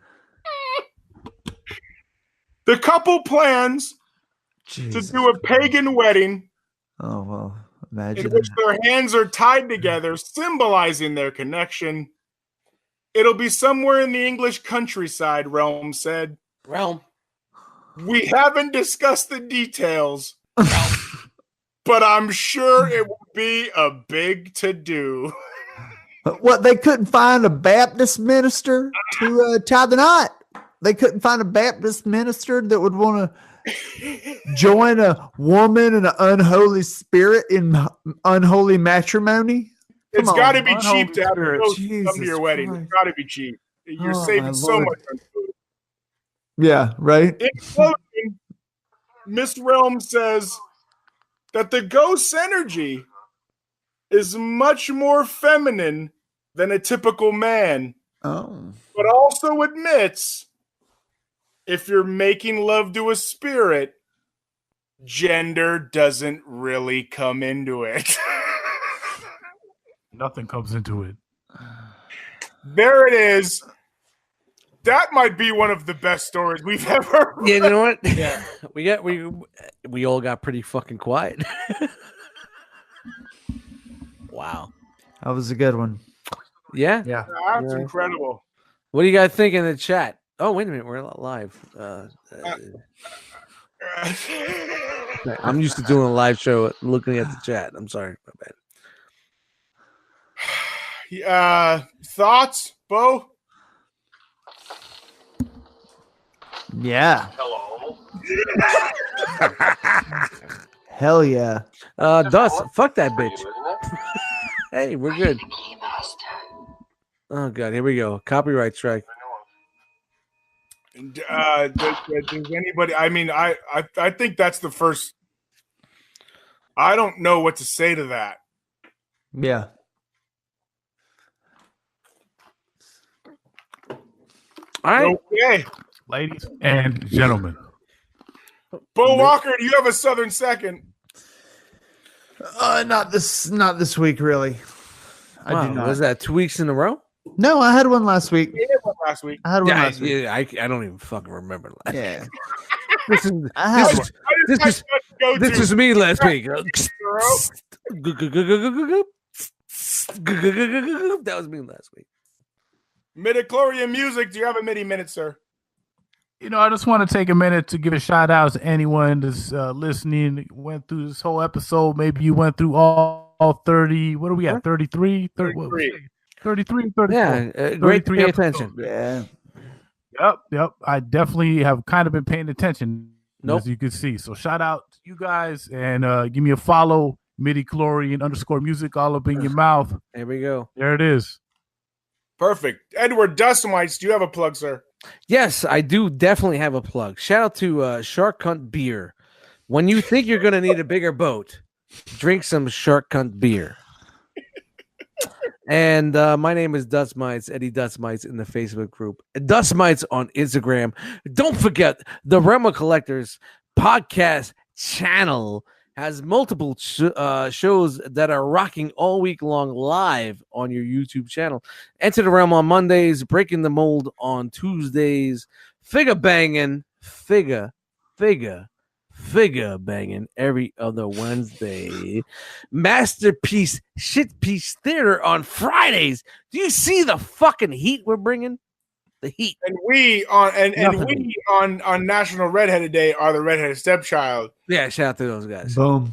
The couple plans Jesus to do a pagan wedding Oh well, in imagine which that. their hands are tied together, symbolizing their connection. It'll be somewhere in the English countryside, Realm said. Realm. We haven't discussed the details, but I'm sure it will be a big to-do. What, they couldn't find a Baptist minister to tie the knot? They couldn't find a Baptist minister that would want to join a woman and an unholy spirit in unholy matrimony? Come It's on. got to be Unholy cheap to have spirit. those come to Jesus your wedding. Christ. It's got to be cheap. You're Oh, my saving so Lord. much on food. Yeah, right? In closing, Miss Realm says that the ghost energy is much more feminine than a typical man, Oh. but also admits if you're making love to a spirit, gender doesn't really come into it. Nothing comes into it. There it is. That might be one of the best stories we've ever Yeah, you know what? Yeah. we all got pretty fucking quiet. Wow. That was a good one. Yeah. Yeah. That's Yeah. incredible. What do you guys think in the chat? Oh, wait a minute, we're live. I'm used to doing a live show, looking at the chat. I'm sorry, my bad. Thoughts, Bo? Yeah. Hell yeah. Dust, fuck that bitch. Hey, we're good. Oh god, here we go. Copyright strike. Does anybody? I mean, I think that's the first. I don't know what to say to that. Yeah. All right. Okay, Ladies and gentlemen. Bo Walker, do you have a Southern second? Not this week, really. I Wow, do not. was that 2 weeks in a row? No, I had one last week. You had one last week. I had one Yeah, last week. I don't even fucking remember. Yeah. This is I had this one. is this is me last week. That was me last week. Midichlorian music. Do you have a MIDI minute, sir? You know, I just want to take a minute to give a shout out to anyone that's listening, went through this whole episode. Maybe you went through all 30. What are we at? 33? 33, 34. Yeah, great to 33 pay episodes. attention. Yeah. Yep. I definitely have kind of been paying attention, Nope. as you can see. So shout out to you guys and give me a follow, midichlorian_music all up in your mouth. Here we go. There it is. Perfect. Edward Dustmites, do you have a plug, sir? Yes, I do definitely have a plug. Shout out to Shark Cunt Beer. When you think you're going to need a bigger boat, drink some Shark Cunt Beer. And my name is Dustmites, Eddie Dustmites in the Facebook group. Dustmites on Instagram. Don't forget the Realm Collectors podcast channel has multiple shows that are rocking all week long live on your YouTube channel. Enter the Realm on Mondays, Breaking the Mold on Tuesdays, Figure banging every other Wednesday, Masterpiece Shitpiece Theater on Fridays. Do you see the fucking heat we're bringing? The heat. And we on National Redheaded Day are the redheaded stepchild Yeah, shout out to those guys. Boom.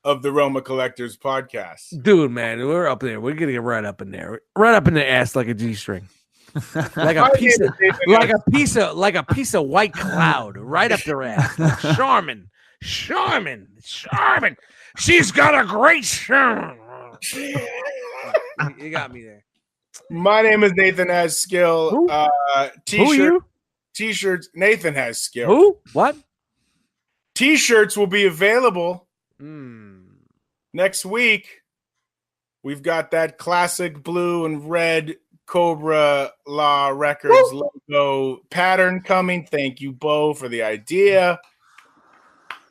of the Realm of Collectors podcast. Dude, man, we're up there. We're getting it right up in there. Right up in the ass like a G-string. like a piece of white cloud right up their ass. Charmin. She's got a great charm. You got me there. My name is Nathan Has Skill. Who? Who are you? T-shirts. Nathan Has Skill. Who? What? T-shirts will be available next week. We've got that classic blue and red Cobra-LA Records logo pattern coming. Thank you, Bo, for the idea.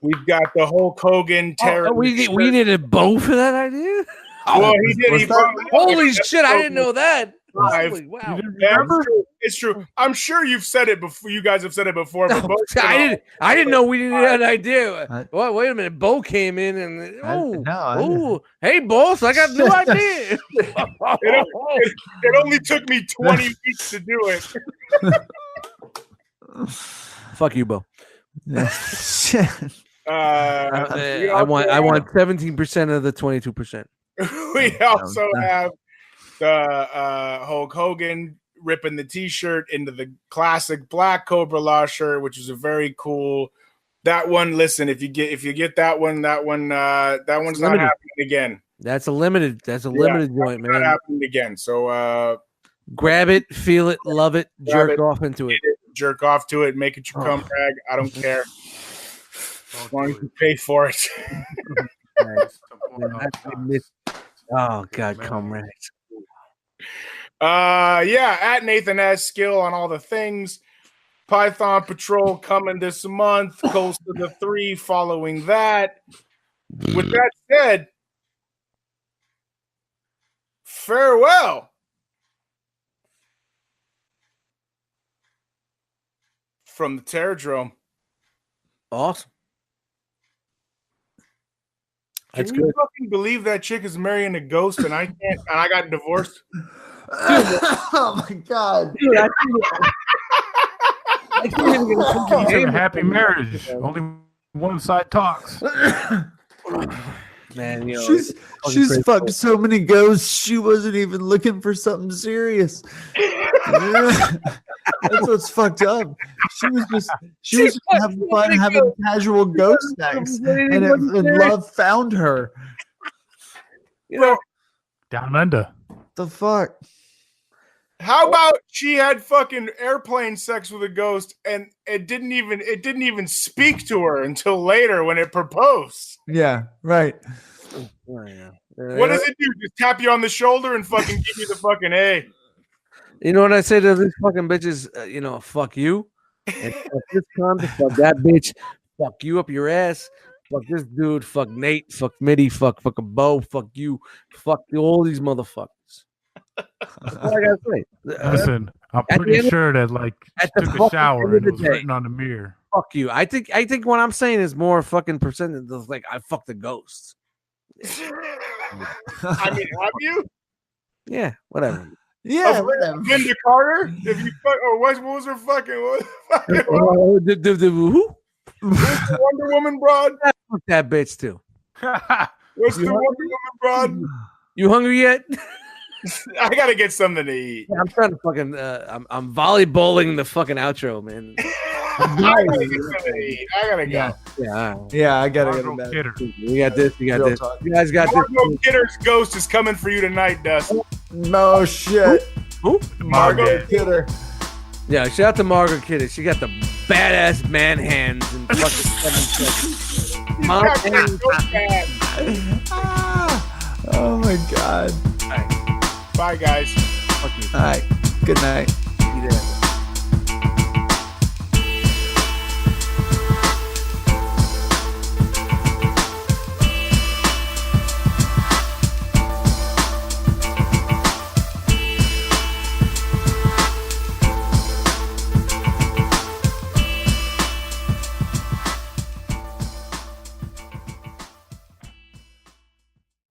We've got the Hulk Hogan terror. We needed Bo for that idea? Well, he did. Holy shit, I didn't know that. Holy, wow. Yeah, it's true. I'm sure you've said it before. You guys have said it before. But I didn't know we didn't have an idea. Wait a minute. Bo came in and hey, boss, I got a new idea. It only took me 20 weeks to do it. Fuck you, Bo. I want 17% of the 22%. We also have the Hulk Hogan ripping the T-shirt into the classic black Cobra-LA shirt, which is a very cool. That one, listen, if you get that one's not happening again. That's a limited joint, man. Not happening again. So grab it, feel it, love it, jerk off into it. Jerk off to it, make it your cum rag. I don't care. As long as you pay for it. Oh God, comrades. At Nathan Has Skill on all the things. Python Patrol coming this month. Coast of the 3 following that. With that said, farewell. From the Terror Drome. Awesome. Can you fucking believe that chick is marrying a ghost and I can't? And I got divorced. Oh my God, dude! It's a happy marriage. Only one side talks. Man, she's fucked so many ghosts. She wasn't even looking for something serious. That's what's fucked up. She was just having fun, having casual ghost sex, and love found her. Down under. The fuck? How about she had fucking airplane sex with a ghost and it didn't even speak to her until later when it proposed? Yeah, right. What does it do? Just tap you on the shoulder and fucking give you the fucking A. You know what I say to these fucking bitches? Fuck you. And fuck this cunt, fuck that bitch. Fuck you up your ass. Fuck this dude. Fuck Nate. Fuck Mitty. Fuck fucking Bo. Fuck you. Fuck all these motherfuckers. That's all I gotta say. Listen, I'm pretty sure that took a shower and it was written on the mirror. Fuck you. I think what I'm saying is more fucking percentage of I fucked the ghost. I mean, have you? Yeah, whatever. Yeah, whatever. Linda Carter? If you fuck, or what was her fucking? Who? The Wonder Woman broad? Fuck that bitch too. What's the Wonder Woman broad? You hungry yet? I gotta get something to eat. Yeah, I'm trying to fucking. I'm volleyballing the fucking outro, man. I gotta get something to eat. I gotta go. Yeah, I gotta get Kidder. We got this. We got this. You guys got Margot this. Kidder's ghost is coming for you tonight, Dustin. No shit. Who? Margot Kidder. Yeah, shout out to Margaret Kidder. She got the badass man hands and fucking 7 seconds. Mom hands. Oh my God. Bye, guys. Fuck you. All right. Good night.